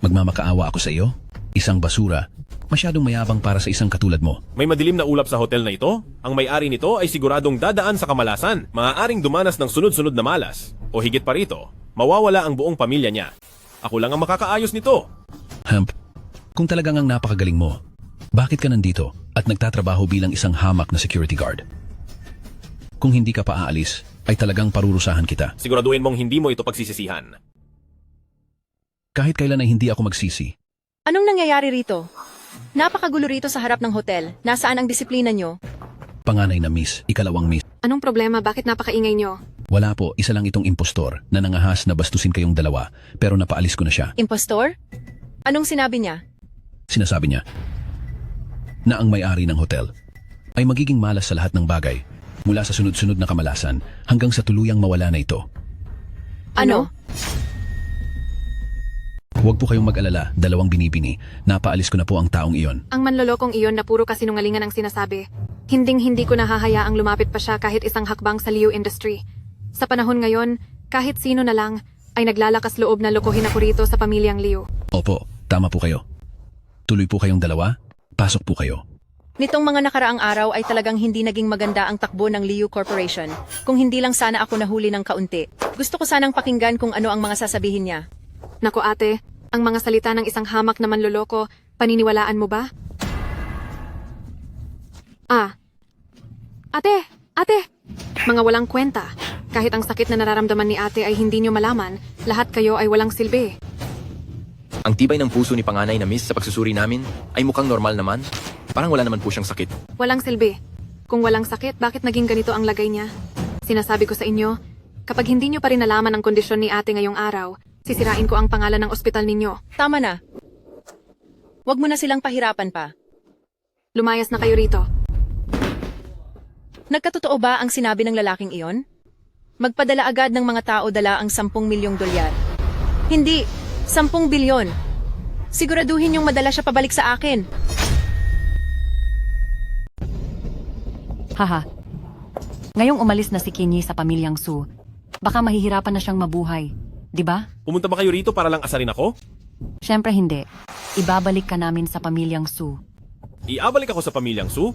Magmamakaawa ako sa iyo? Isang basura. Masyadong mayabang para sa isang katulad mo. May madilim na ulap sa hotel na ito? Ang may-ari nito ay siguradong dadaan sa kamalasan. Maaaring dumanas ng sunod-sunod na malas. O higit pa rito, mawawala ang buong pamilya niya. Ako lang ang makakaayos nito. Hemp, kung talagang ang napakagaling mo, bakit ka nandito at nagtatrabaho bilang isang hamak na security guard? Kung hindi ka pa aalis, ay talagang parurusahan kita. Siguraduhin mong hindi mo ito pagsisisihan. Kahit kailan ay hindi ako magsisi. Anong nangyayari rito? Napakagulo rito sa harap ng hotel. Nasaan ang disiplina nyo? Panganay na miss, ikalawang miss. Anong problema? Bakit napakaingay nyo? Wala po, isa lang itong impostor na nangahas na bastusin kayong dalawa, pero napaalis ko na siya. Impostor? Anong sinabi niya? Sinasabi niya na ang may-ari ng hotel ay magiging malas sa lahat ng bagay, mula sa sunod-sunod na kamalasan hanggang sa tuluyang mawala na ito. Ano? Huwag po kayong mag-alala, dalawang binibini. Napaalis ko na po ang taong iyon. Ang manlolokong iyon na puro kasinungalingan ang sinasabi. Hinding-hindi ko nahahayaang lumapit pa siya kahit isang hakbang sa Liu Industry. Sa panahon ngayon, kahit sino na lang ay naglalakas loob na lokohin ako rito sa pamilyang Liu. Opo, tama po kayo. Tuloy po kayong dalawa, pasok po kayo. Nitong mga nakaraang araw ay talagang hindi naging maganda ang takbo ng Liu Corporation. Kung hindi lang sana ako nahuli ng kaunti. Gusto ko sanang pakinggan kung ano ang mga sasabihin niya. Naku ate, ang mga salita ng isang hamak na manloloko, paniniwalaan mo ba? Ate! Mga walang kwenta. Kahit ang sakit na nararamdaman ni ate ay hindi nyo malaman, lahat kayo ay walang silbi. Ang tibay ng puso ni panganay na miss sa pagsusuri namin ay mukhang normal naman. Parang wala naman po siyang sakit. Walang silbi. Kung walang sakit, bakit naging ganito ang lagay niya? Sinasabi ko sa inyo, kapag hindi nyo pa rin nalaman ang kondisyon ni ate ngayong araw, sisirain ko ang pangalan ng ospital ninyo. Tama na. Huwag mo na silang pahirapan pa. Lumayas na kayo rito. Nagkatotoo ba ang sinabi ng lalaking iyon? Magpadala agad ng mga tao dala ang 10 milyong dolyar. Hindi, 10 bilyon. Siguraduhin yung madala siya pabalik sa akin. Haha. Ngayong umalis na si Kinyi sa pamilyang Su, baka mahihirapan na siyang mabuhay. Di ba? Pumunta ba kayo rito para lang asarin ako? Siyempre hindi. Ibabalik ka namin sa pamilyang Su. Iabalik ako sa pamilyang Su?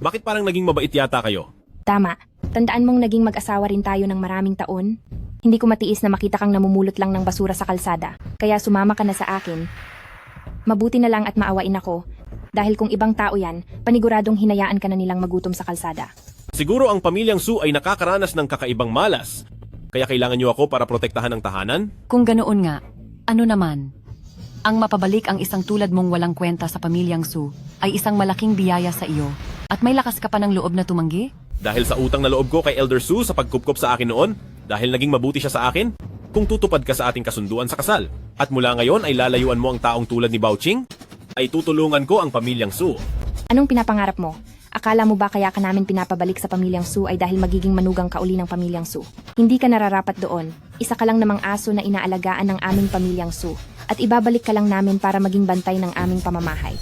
Bakit parang naging mabait yata kayo? Tama. Tandaan mong naging mag-asawa rin tayo ng maraming taon. Hindi ko matiis na makita kang namumulot lang ng basura sa kalsada, kaya sumama ka na sa akin. Mabuti na lang at maawain ako, dahil kung ibang tao yan, paniguradong hinayaan ka na nilang magutom sa kalsada. Siguro ang pamilyang Su ay nakakaranas ng kakaibang malas. Kaya kailangan niyo ako para protektahan ang tahanan? Kung ganoon nga, ano naman? Ang mapabalik ang isang tulad mong walang kwenta sa pamilyang Su ay isang malaking biyaya sa iyo at may lakas ka pa ng loob na tumanggi? Dahil sa utang na loob ko kay Elder Su sa pagkupkop sa akin noon, dahil naging mabuti siya sa akin, kung tutupad ka sa ating kasunduan sa kasal, at mula ngayon ay lalayuan mo ang taong tulad ni Baoching, ay tutulungan ko ang pamilyang Su. Anong pinapangarap mo? Akala mo ba kaya ka namin pinapabalik sa pamilyang Su ay dahil magiging manugang kauli ng pamilyang Su? Hindi ka nararapat doon. Isa ka lang namang aso na inaalagaan ng aming pamilyang Su. At ibabalik ka lang namin para maging bantay ng aming pamamahay.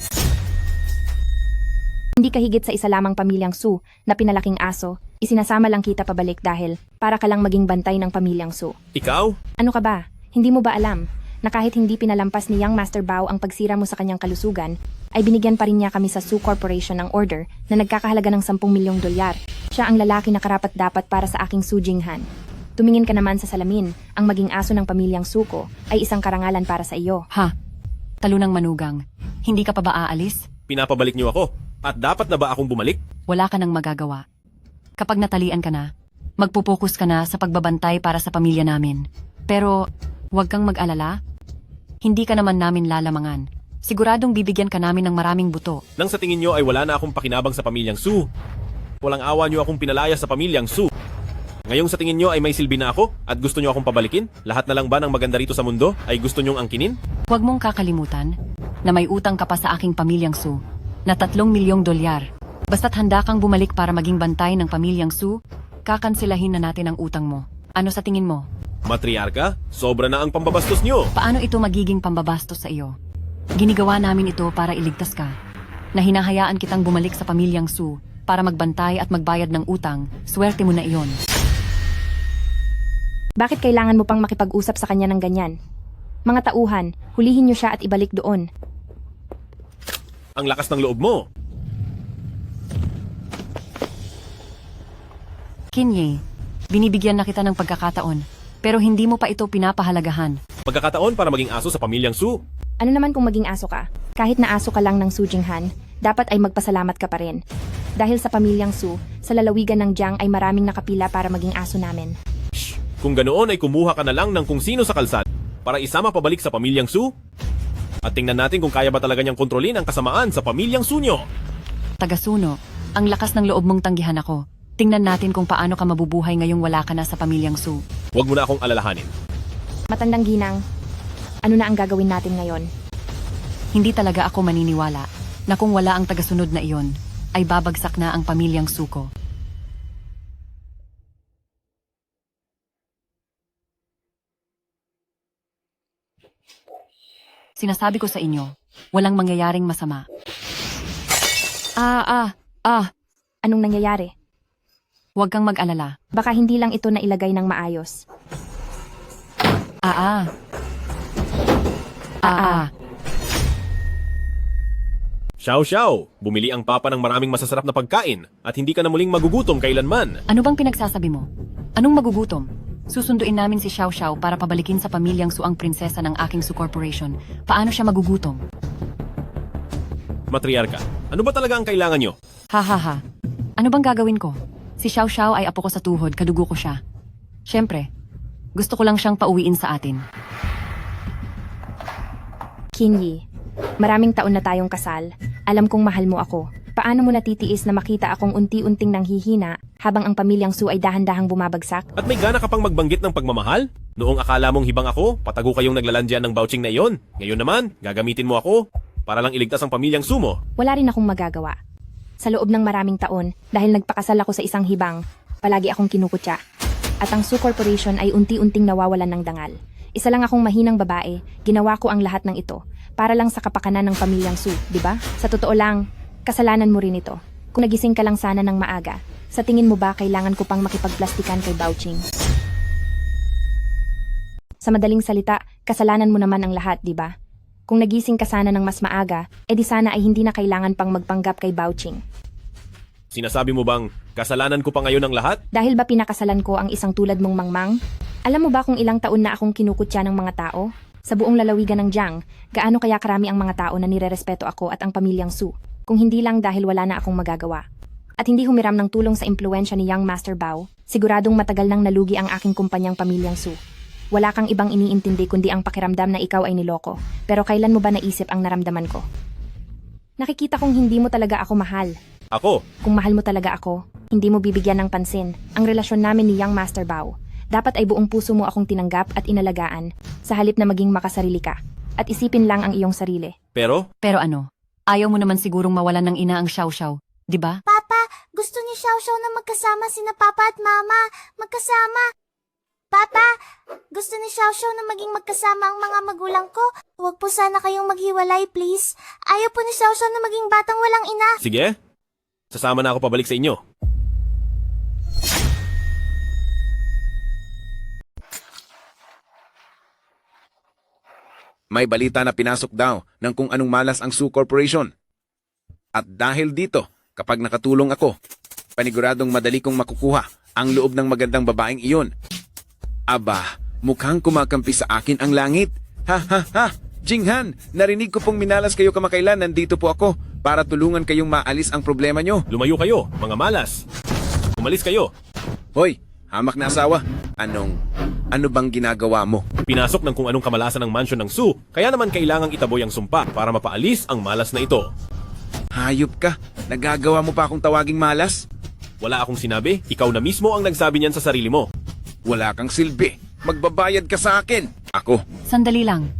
Hindi ka higit sa isa lamang pamilyang Su na pinalaking aso. Isinasama lang kita pabalik dahil para ka lang maging bantay ng pamilyang Su. Ikaw? Ano ka ba? Hindi mo ba alam na kahit hindi pinalampas ni Young Master Bao ang pagsira mo sa kanyang kalusugan, ay binigyan pa rin niya kami sa Su Corporation ng order na nagkakahalaga ng 10 milyong dolyar. Siya ang lalaki na karapat-dapat para sa aking Su Jinghan. Tumingin ka naman sa salamin, ang maging aso ng pamilyang Suko ay isang karangalan para sa iyo. Ha? Talunang manugang. Hindi ka pa ba aalis? Pinapabalik niyo ako. At dapat na ba akong bumalik? Wala ka nang magagawa. Kapag natalian ka na, magpupokus ka na sa pagbabantay para sa pamilya namin. Pero, huwag kang mag-alala. Hindi ka naman namin lalamangan. Siguradong bibigyan ka namin ng maraming buto. Nang sa tingin niyo ay wala na akong pakinabang sa pamilyang Su. Walang awa niyo akong pinalaya sa pamilyang Su. Ngayong sa tingin niyo ay may silbi na ako at gusto niyo akong pabalikin? Lahat na lang ba ng maganda rito sa mundo ay gusto niyong angkinin? Huwag mong kakalimutan na may utang ka pa sa aking pamilyang Su na 3 milyong dolyar. Basta't handa kang bumalik para maging bantay ng pamilyang Su, kakansilahin na natin ang utang mo. Ano sa tingin mo? Matriarka, sobra na ang pambabastos niyo. Paano ito magiging pambabastos sa iyo? Ginigawa namin ito para iligtas ka. Na hinahayaan kitang bumalik sa pamilyang Su para magbantay at magbayad ng utang, swerte mo na iyon. Bakit kailangan mo pang makipag-usap sa kanya ng ganyan? Mga tauhan, hulihin niyo siya at ibalik doon. Ang lakas ng loob mo. Kinye, binibigyan na kita ng pagkakataon, pero hindi mo pa ito pinapahalagahan. Pagkakataon para maging aso sa pamilyang Su. Ano naman kung maging aso ka? Kahit na aso ka lang ng Su Jinghan, dapat ay magpasalamat ka pa rin. Dahil sa pamilyang Su, sa lalawigan ng Jiang ay maraming nakapila para maging aso namin. Kung ganoon ay kumuha ka na lang ng kung sino sa kalsada para isama pabalik sa pamilyang Su. At tingnan natin kung kaya ba talaga niyang kontrolin ang kasamaan sa pamilyang Su niyo. Taga-Suno, ang lakas ng loob mong tanggihan ako. Tingnan natin kung paano ka mabubuhay ngayong wala ka na sa pamilyang Su. Huwag mo na akong alalahanin. Matandang ginang, ano na ang gagawin natin ngayon? Hindi talaga ako maniniwala na kung wala ang tagasunod na iyon, ay babagsak na ang pamilyang Suko. Sinasabi ko sa inyo, walang mangyayaring masama. Anong nangyayari? Huwag kang mag-alala. Baka hindi lang ito na ilagay ng maayos. Xiao Xiao, bumili ang papa ng maraming masasarap na pagkain at hindi ka na muling magugutom kailanman. Ano bang pinagsasabi mo? Anong magugutom? Susunduin namin si Xiao Xiao para pabalikin sa pamilyang Su ang prinsesa ng aking Su Corporation. Paano siya magugutom? Matriarka, ano ba talaga ang kailangan nyo? Ha. Ano bang gagawin ko? Si Xiao Xiao ay apo ko sa tuhod, kadugo ko siya. Siyempre, gusto ko lang siyang pauwiin sa atin. Kinyi, maraming taon na tayong kasal. Alam kong mahal mo ako. Paano mo natitiis na makita akong unti-unting nanghihina habang ang pamilyang Su ay dahan-dahang bumabagsak? At may gana ka pang magbanggit ng pagmamahal? Noong akala mong hibang ako, patago kayong naglalandyan ng vouching na iyon. Ngayon naman, gagamitin mo ako para lang iligtas ang pamilyang Su mo. Wala rin akong magagawa. Sa loob ng maraming taon, dahil nagpakasal ako sa isang hibang, palagi akong kinukutya. At ang Su Corporation ay unti-unting nawawalan ng dangal. Isa lang akong mahinang babae, ginawa ko ang lahat ng ito para lang sa kapakanan ng pamilyang Su, di ba? Sa totoo lang, kasalanan mo rin ito. Kung nagising ka lang sana ng maaga, sa tingin mo ba kailangan ko pang makipagplastikan kay Bauching? Sa madaling salita, kasalanan mo naman ang lahat, di ba? Kung nagising ka sana ng mas maaga, edi sana ay hindi na kailangan pang magpanggap kay Bauching. Sinasabi mo bang kasalanan ko pa ngayon ang lahat? Dahil ba pinakasalan ko ang isang tulad mong mangmang? Alam mo ba kung ilang taon na akong kinukutya ng mga tao? Sa buong lalawigan ng Jiang, gaano kaya karami ang mga tao na nirerespeto ako at ang pamilyang Su? Kung hindi lang dahil wala na akong magagawa. At hindi humiram ng tulong sa impluensya ni Young Master Bao, siguradong matagal nang nalugi ang aking kumpanyang pamilyang Su. Wala kang ibang iniintindi kundi ang pakiramdam na ikaw ay niloko. Pero kailan mo ba naisip ang naramdaman ko? Nakikita kong hindi mo talaga ako mahal. Ako? Kung mahal mo talaga ako, hindi mo bibigyan ng pansin ang relasyon namin ni Young Master Bao. Dapat ay buong puso mo akong tinanggap at inalagaan sa halip na maging makasarili ka. At isipin lang ang iyong sarili. Pero ano? Ayaw mo naman sigurong mawalan ng ina ang Xiao Xiao, di ba? Papa, gusto ni Xiao Xiao na magkasama sina Papa at Mama. Magkasama. Papa, gusto ni Xiao Xiao na maging magkasama ang mga magulang ko. Huwag po sana kayong maghiwalay, please. Ayaw po ni Xiao Xiao na maging batang walang ina. sige, sasama na ako pabalik sa inyo. May balita na pinasok daw ng kung anong malas ang Su Corporation. At dahil dito, kapag nakatulong ako, paniguradong madali kong makukuha ang loob ng magandang babaeng iyon. Aba, mukhang kumakampi sa akin ang langit. Ha ha ha! Jinghan, narinig ko pong minalas kayo kamakailan. Nandito po ako para tulungan kayong maalis ang problema nyo. Lumayo kayo, mga malas. Umalis kayo. Hoy, hamak na asawa. Ano bang ginagawa mo? Pinasok ng kung anong kamalasan ng mansion ng Sue, kaya naman kailangang itaboy ang sumpa para mapaalis ang malas na ito. Hayop ka, nagagawa mo pa akong tawaging malas? Wala akong sinabi, ikaw na mismo ang nagsabi niyan sa sarili mo. Wala kang silbi. Magbabayad ka sa akin. Ako. Sandali lang.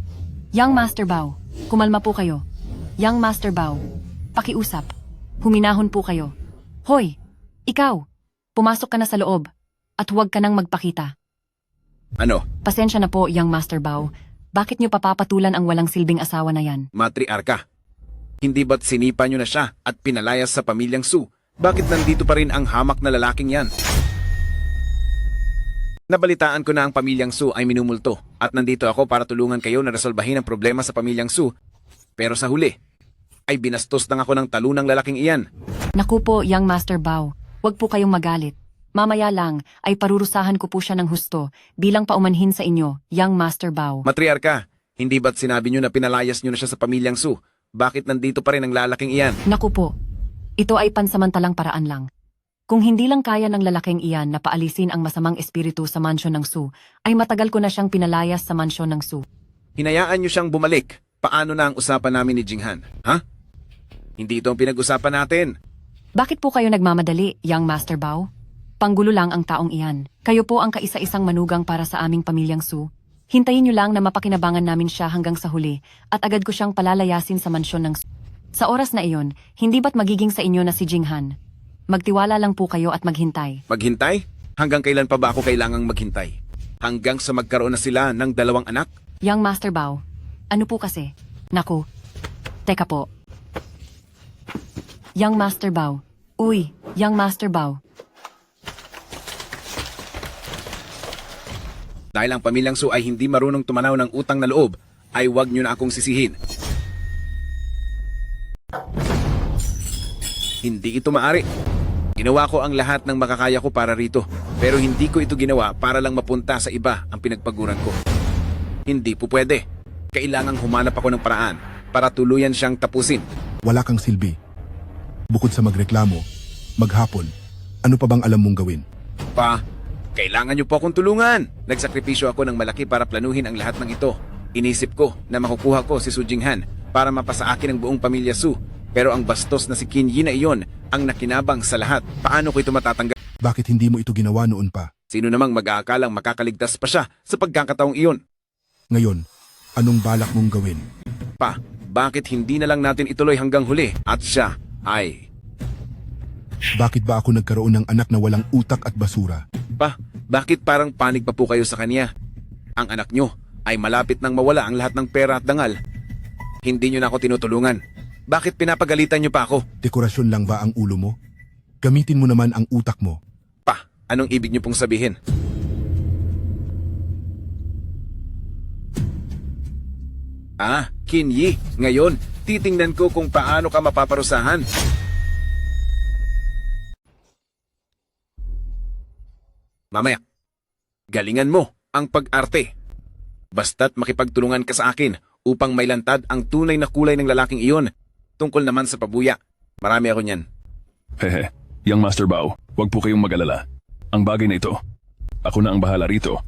Young Master Bao, kumalma po kayo. Young Master Bao, pakiusap. Huminahon po kayo. Hoy, ikaw, pumasok ka na sa loob at huwag ka nang magpakita. Ano? Pasensya na po, Young Master Bao. Bakit niyo papapatulan ang walang silbing asawa na yan? Matriarka. Hindi ba't sinipa nyo na siya at pinalayas sa pamilyang Sue? Bakit nandito pa rin ang hamak na lalaking yan? Nabalitaan ko na ang pamilyang Sue ay minumulto at nandito ako para tulungan kayo na resolbahin ang problema sa pamilyang Sue. Pero sa huli, ay binastos lang ako ng talunang lalaking iyan. Naku po, Young Master Bao. Huwag po kayong magalit. Mamaya lang ay parurusahan ko po siya ng husto bilang paumanhin sa inyo, Young Master Bao. Matriarka, hindi ba't sinabi nyo na pinalayas nyo na siya sa pamilyang Sue? Bakit nandito pa rin ang lalaking iyan? Naku po, ito ay pansamantalang paraan lang. Kung hindi lang kaya ng lalaking iyan na paalisin ang masamang espiritu sa mansyon ng Sue, ay matagal ko na siyang pinalayas sa mansyon ng Sue. Hinayaan nyo siyang bumalik. Paano na ang usapan namin ni Jinghan? Ha? Hindi ito ang pinag-usapan natin. Bakit po kayo nagmamadali, Young Master Bao? Panggulo lang ang taong iyan. Kayo po ang kaisa-isang manugang para sa aming pamilyang Sue. Hintayin niyo lang na mapakinabangan namin siya hanggang sa huli at agad ko siyang palalayasin sa mansyon ng Sue. Sa oras na iyon, hindi ba't magiging sa inyo na si Jinghan? Magtiwala lang po kayo at maghintay. Maghintay? Hanggang kailan pa ba ako kailangang maghintay? Hanggang sa magkaroon na sila ng 2 anak? Young Master Bao, ano po kasi? Naku, teka po. Young Master Bao. Uy, Young Master Bao. Dahil ang pamilyang Sue ay hindi marunong tumanaw ng utang na loob, ay huwag nyo na akong sisihin. Hindi ito maari. Ginawa ko ang lahat ng makakaya ko para rito, pero hindi ko ito ginawa para lang mapunta sa iba ang pinagpaguran ko. Hindi po pwede. Kailangang humanap ako ng paraan para tuluyan siyang tapusin. Wala kang silbi. Bukod sa magreklamo, maghapon, ano pa bang alam mong gawin? Pa, kailangan niyo po akong tulungan. Nagsakripisyo ako ng malaki para planuhin ang lahat ng ito. Inisip ko na makukuha ko si Su Jinghan para mapasa akin ang buong pamilya Su. Pero ang bastos na si Qin Yi na iyon ang nakinabang sa lahat. Paano ko ito matatanggap? Bakit hindi mo ito ginawa noon pa? Sino namang mag-aakalang makakaligtas pa siya sa pagkakataong iyon? Ngayon, anong balak mong gawin? Pa, bakit hindi na lang natin ituloy hanggang huli? At siya ay... Bakit ba ako nagkaroon ng anak na walang utak at basura? Pa, bakit parang panig pa po kayo sa kanya? Ang anak nyo ay malapit nang mawala ang lahat ng pera at dangal. Hindi nyo na ako tinutulungan. Bakit pinapagalitan nyo pa ako? Dekorasyon lang ba ang ulo mo? Gamitin mo naman ang utak mo. Pa, anong ibig nyo pong sabihin? Ah, Qin Yi, ngayon, titingnan ko kung paano ka mapaparusahan. Mamaya, galingan mo ang pag-arte. Basta't makipagtulungan ka sa akin upang may lantad ang tunay na kulay ng lalaking iyon. Tungkol naman sa pabuya, marami ako niyan. Hehe, Young Master Bao, huwag po kayong mag-alala. Ang bagay na ito, ako na ang bahala rito.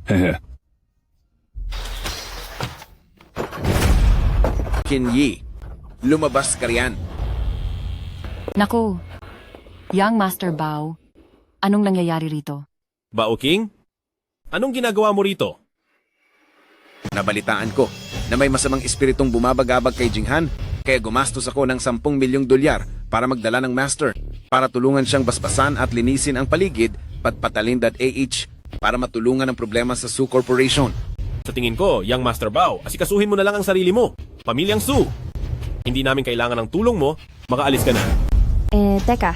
Hehe. Qin Yi, lumabas ka riyan. Naku, Young Master Bao, anong nangyayari rito? Bao King? Anong ginagawa mo rito? Nabalitaan ko na may masamang espiritong bumabagabag kay Jinghan, kaya gumastos ako ng 10 milyong dolyar para magdala ng master, para tulungan siyang basbasan at linisin ang paligid, patpatalin.ah, para matulungan ang problema sa Sue Corporation. Sa tingin ko, Young Master Bao, asikasuhin mo na lang ang sarili mo. Pamilyang Sue. Hindi namin kailangan ng tulong mo, makaalis ka na. Teka.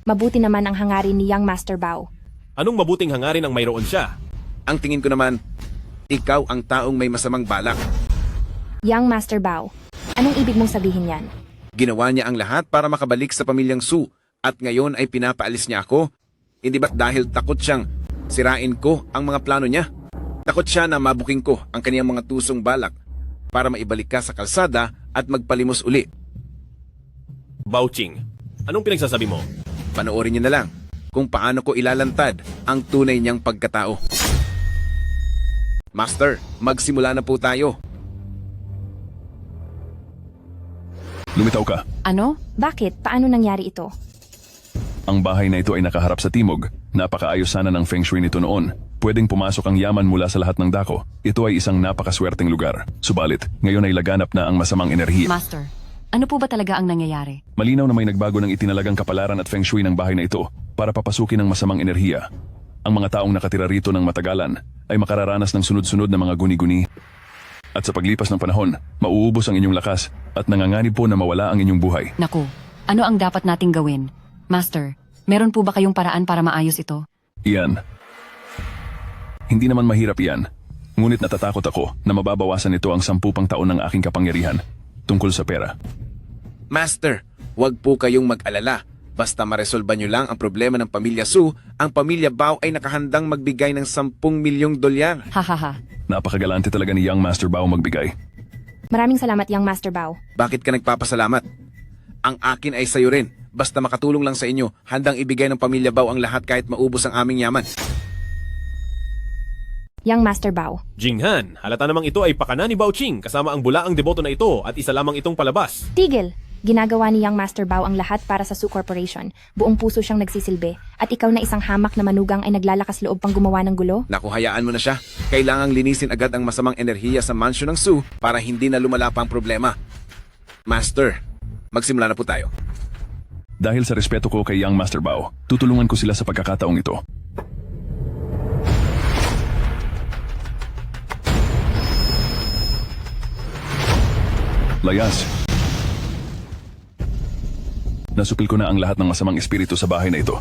Mabuti naman ang hangarin ni Young Master Bao. Anong mabuting hangarin ang mayroon siya? Ang tingin ko naman, ikaw ang taong may masamang balak. Young Master Bao, anong ibig mong sabihin yan? Ginawa niya ang lahat para makabalik sa pamilyang Sue at ngayon ay pinapaalis niya ako? Hindi ba't dahil takot siyang Sirain ko ang mga plano niya. Takot siya na mabuking ko ang kaniyang mga tusong balak para maibalik ka sa kalsada at magpalimos uli. Bauching, anong pinagsasabi mo? Panoorin niyo na lang kung paano ko ilalantad ang tunay niyang pagkatao. Master, magsimula na po tayo. Lumitaw ka. Ano? Bakit? Paano nangyari ito? Ang bahay na ito ay nakaharap sa timog. Napakaayos sana ng feng shui nito noon. Pwedeng pumasok ang yaman mula sa lahat ng dako. Ito ay isang napakaswerteng lugar. Subalit, ngayon ay laganap na ang masamang enerhiya. Master, ano po ba talaga ang nangyayari? Malinaw na may nagbago ng itinalagang kapalaran at feng shui ng bahay na ito para papasukin ng masamang enerhiya. Ang mga taong nakatira rito ng matagalan ay makararanas ng sunod-sunod na mga guni-guni. At sa paglipas ng panahon, mauubos ang inyong lakas at nanganganib po na mawala ang inyong buhay. Naku, ano ang dapat nating gawin? Master, meron po ba kayong paraan para maayos ito? Iyan. Hindi naman mahirap iyan. Ngunit natatakot ako na mababawasan nito ang 10 pang taon ng aking kapangyarihan tungkol sa pera. Master, huwag po kayong mag-alala. Basta maresolba niyo lang ang problema ng pamilya Su, ang pamilya Bao ay nakahandang magbigay ng 10 milyong dolyar. Hahaha. Napakagalante talaga ni Young Master Bao magbigay. Maraming salamat, Young Master Bao. Bakit ka nagpapasalamat? Ang akin ay sayo rin. Basta makatulong lang sa inyo, handang ibigay ng pamilya Bao ang lahat kahit maubos ang aming yaman. Young Master Bao. Jinghan, halata namang ito ay pakana ni Bauching kasama ang bulaang deboto na ito at isa lamang itong palabas. Tigil! Ginagawa ni Young Master Bao ang lahat para sa Su Corporation. Buong puso siyang nagsisilbi. At ikaw na isang hamak na manugang ay naglalakas loob pang gumawa ng gulo? Naku, hayaan mo na siya. Kailangang linisin agad ang masamang enerhiya sa mansyon ng Su para hindi na lumala pa ang problema. Master, magsimula na po tayo. Dahil sa respeto ko kay Young Master Bao, tutulungan ko sila sa pagkakataong ito. Layas. Nasupil ko na ang lahat ng masamang espiritu sa bahay na ito.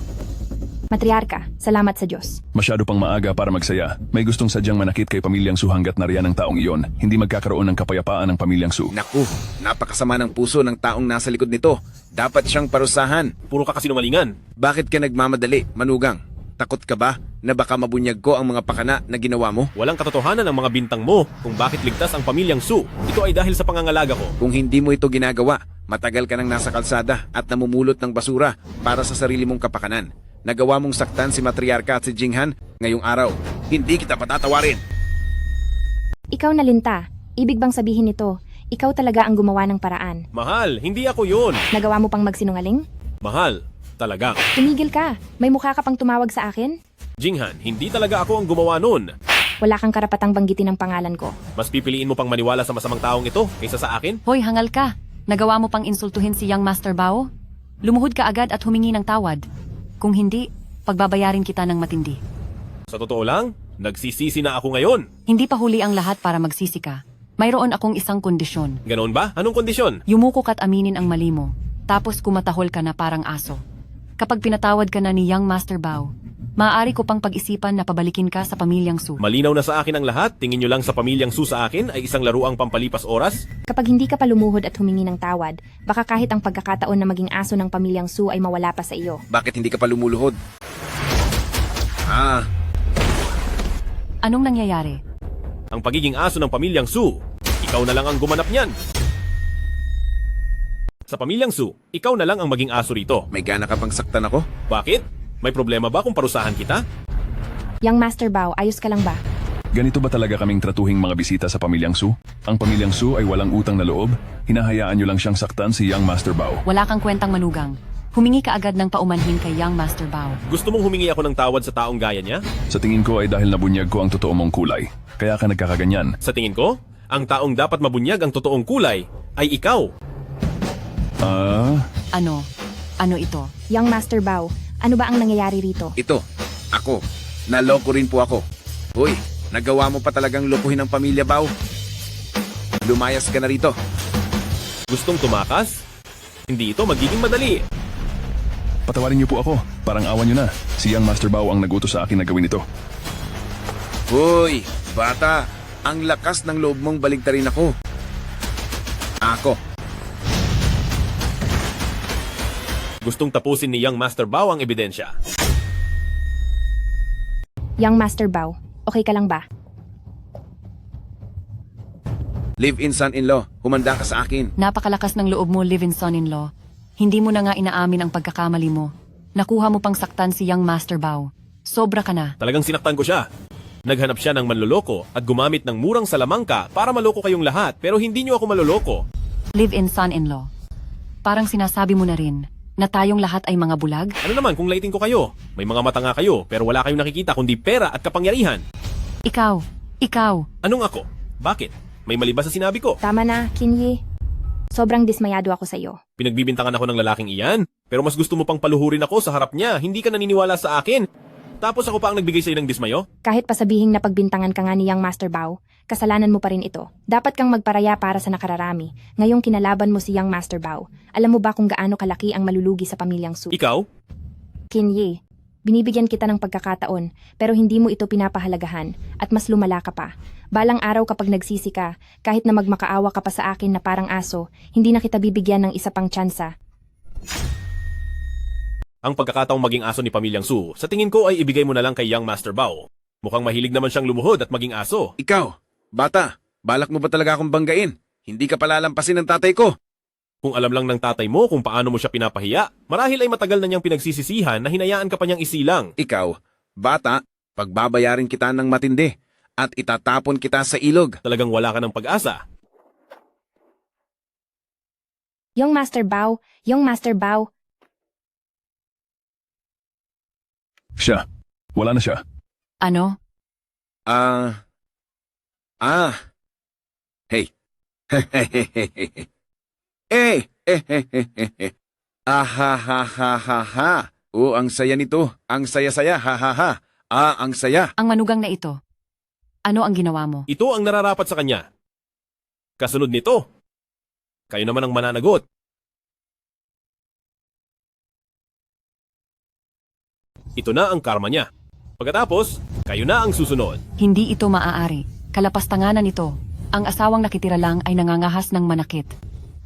Matriarka, salamat sa Diyos. Masyado pang maaga para magsaya. May gustong sadyang manakit kay pamilyang Su hanggat nariyan ang taong iyon. Hindi magkakaroon ng kapayapaan ng pamilyang Su. Naku, napakasama ng puso ng taong nasa likod nito. Dapat siyang parusahan. Puro ka kasinungalingan. Bakit ka nagmamadali, manugang? Takot ka ba na baka mabunyag ko ang mga pakana na ginawa mo? Walang katotohanan ang mga bintang mo kung bakit ligtas ang pamilyang Su. Ito ay dahil sa pangangalaga ko. Kung hindi mo ito ginagawa, matagal ka nang nasa kalsada at namumulot ng basura para sa sarili mong kapakanan. Nagawa mong saktan si Matriarka at si Jinghan ngayong araw. Hindi kita patatawarin. Ikaw na Linta. Ibig bang sabihin nito, ikaw talaga ang gumawa ng paraan? Mahal, hindi ako yun. Nagawa mo pang magsinungaling? Mahal, talaga. Tumigil ka. May mukha ka pang tumawag sa akin? Jinghan, hindi talaga ako ang gumawa nun. Wala kang karapatang banggitin ang pangalan ko. Mas pipiliin mo pang maniwala sa masamang taong ito kaysa sa akin? Hoy, hangal ka. Nagawa mo pang insultuhin si Young Master Bao? Lumuhod ka agad at humingi ng tawad. Kung hindi, pagbabayarin kita ng matindi. Sa totoo lang, nagsisisi na ako ngayon. Hindi pa huli ang lahat para magsisi ka. Mayroon akong isang kondisyon. Ganoon ba? Anong kondisyon? Yumukok at aminin ang mali mo, tapos kumatahol ka na parang aso. Kapag pinatawad ka na ni Young Master Bao, maaari ko pang pag-isipan na pabalikin ka sa pamilyang Su. Malinaw na sa akin ang lahat. Tingin nyo lang sa pamilyang Su sa akin ay isang laruang pampalipas oras? Kapag hindi ka pa lumuhod at humingi ng tawad, baka kahit ang pagkakataon na maging aso ng pamilyang Su ay mawala pa sa iyo. Bakit hindi ka pa lumuluhod? Anong nangyayari? Ang pagiging aso ng pamilyang Su, ikaw na lang ang gumanap niyan. Sa pamilyang Su, ikaw na lang ang maging aso rito. May gana ka pang saktan ako? Bakit? May problema ba kung parusahan kita? Young Master Bao, ayos ka lang ba? Ganito ba talaga kaming tratuhing mga bisita sa pamilyang Su? Ang pamilyang Su ay walang utang na loob. Hinahayaan nyo lang siyang saktan si Young Master Bao. Wala kang kwentang manugang. Humingi ka agad ng paumanhin kay Young Master Bao. Gusto mong humingi ako ng tawad sa taong gaya niya? Sa tingin ko ay dahil nabunyag ko ang totoo mong kulay. Kaya ka nagkakaganyan. Sa tingin ko, ang taong dapat mabunyag ang totoong kulay ay ikaw. Ano? Ano ito? Young Master Bao, ano ba ang nangyayari rito? Ito, ako. Naloko rin po ako. Hoy, nagawa mo pa talagang lokohin ang pamilya Bao. Lumayas ka na rito. Gustong tumakas? Hindi ito magiging madali. Patawarin niyo po ako. Parang awan niyo na. Si Young Master Bao ang nagutos sa akin na gawin ito. Hoy, bata. Ang lakas ng loob mong baligtarin ako. Ako. Gustong tapusin ni Young Master Bao ang ebidensya. Young Master Bao, okay ka lang ba? Live-in son-in-law, humanda ka sa akin. Napakalakas ng loob mo, live-in son-in-law. Hindi mo na nga inaamin ang pagkakamali mo. Nakuha mo pang saktan si Young Master Bao. Sobra ka na. Talagang sinaktan ko siya. Naghanap siya ng manloloko at gumamit ng murang salamangka para maloko kayong lahat, pero hindi niyo ako maloloko. Live-in son-in-law. Parang sinasabi mo na rin na tayong lahat ay mga bulag? Ano naman kung laitin ko kayo? May mga mata nga kayo, pero wala kayong nakikita kundi pera at kapangyarihan. Ikaw. Anong ako? Bakit? May mali ba sa sinabi ko? Tama na, Kinyi. Sobrang dismayado ako sa iyo. Pinagbibintangan ako ng lalaking iyan, pero mas gusto mo pang paluhurin ako sa harap niya, hindi ka naniniwala sa akin. Tapos ako pa ang nagbigay sa iyo ng dismayo? Kahit pasabihing napagbintangan ka nga ni Young Master Bao, kasalanan mo pa rin ito. Dapat kang magparaya para sa nakararami. Ngayong kinalaban mo si Young Master Bao, alam mo ba kung gaano kalaki ang malulugi sa pamilyang Su? Ikaw? Kinyi, binibigyan kita ng pagkakataon, pero hindi mo ito pinapahalagahan, at mas lumala ka pa. Balang araw kapag nagsisi ka, kahit na magmakaawa ka pa sa akin na parang aso, hindi na kita bibigyan ng isa pang tsansa. Ang pagkakataong maging aso ni Pamilyang Su, sa tingin ko ay ibigay mo na lang kay Young Master Bao. Mukhang mahilig naman siyang lumuhod at maging aso. Ikaw, bata, balak mo ba talaga akong banggain? Hindi ka palalampasin ng tatay ko. Kung alam lang ng tatay mo kung paano mo siya pinapahiya, marahil ay matagal na niyang pinagsisisihan na hinayaan ka pa niyang isilang. Ikaw, bata, pagbabayarin kita ng matindi at itatapon kita sa ilog. Talagang wala ka ng pag-asa. Young Master Bao, Siya. Wala na siya. Ano? Hey. Ahahahaha. Oh, ang saya nito. Ang saya-saya. Hahaha. Ang saya. Ang manugang na ito. Ano ang ginawa mo? Ito ang nararapat sa kanya. Kasunod nito, kayo naman ang mananagot. Ito na ang karma niya. Pagkatapos, kayo na ang susunod. Hindi ito maaari. Kalapastanganan ito. Ang asawang nakitira lang ay nangangahas ng manakit.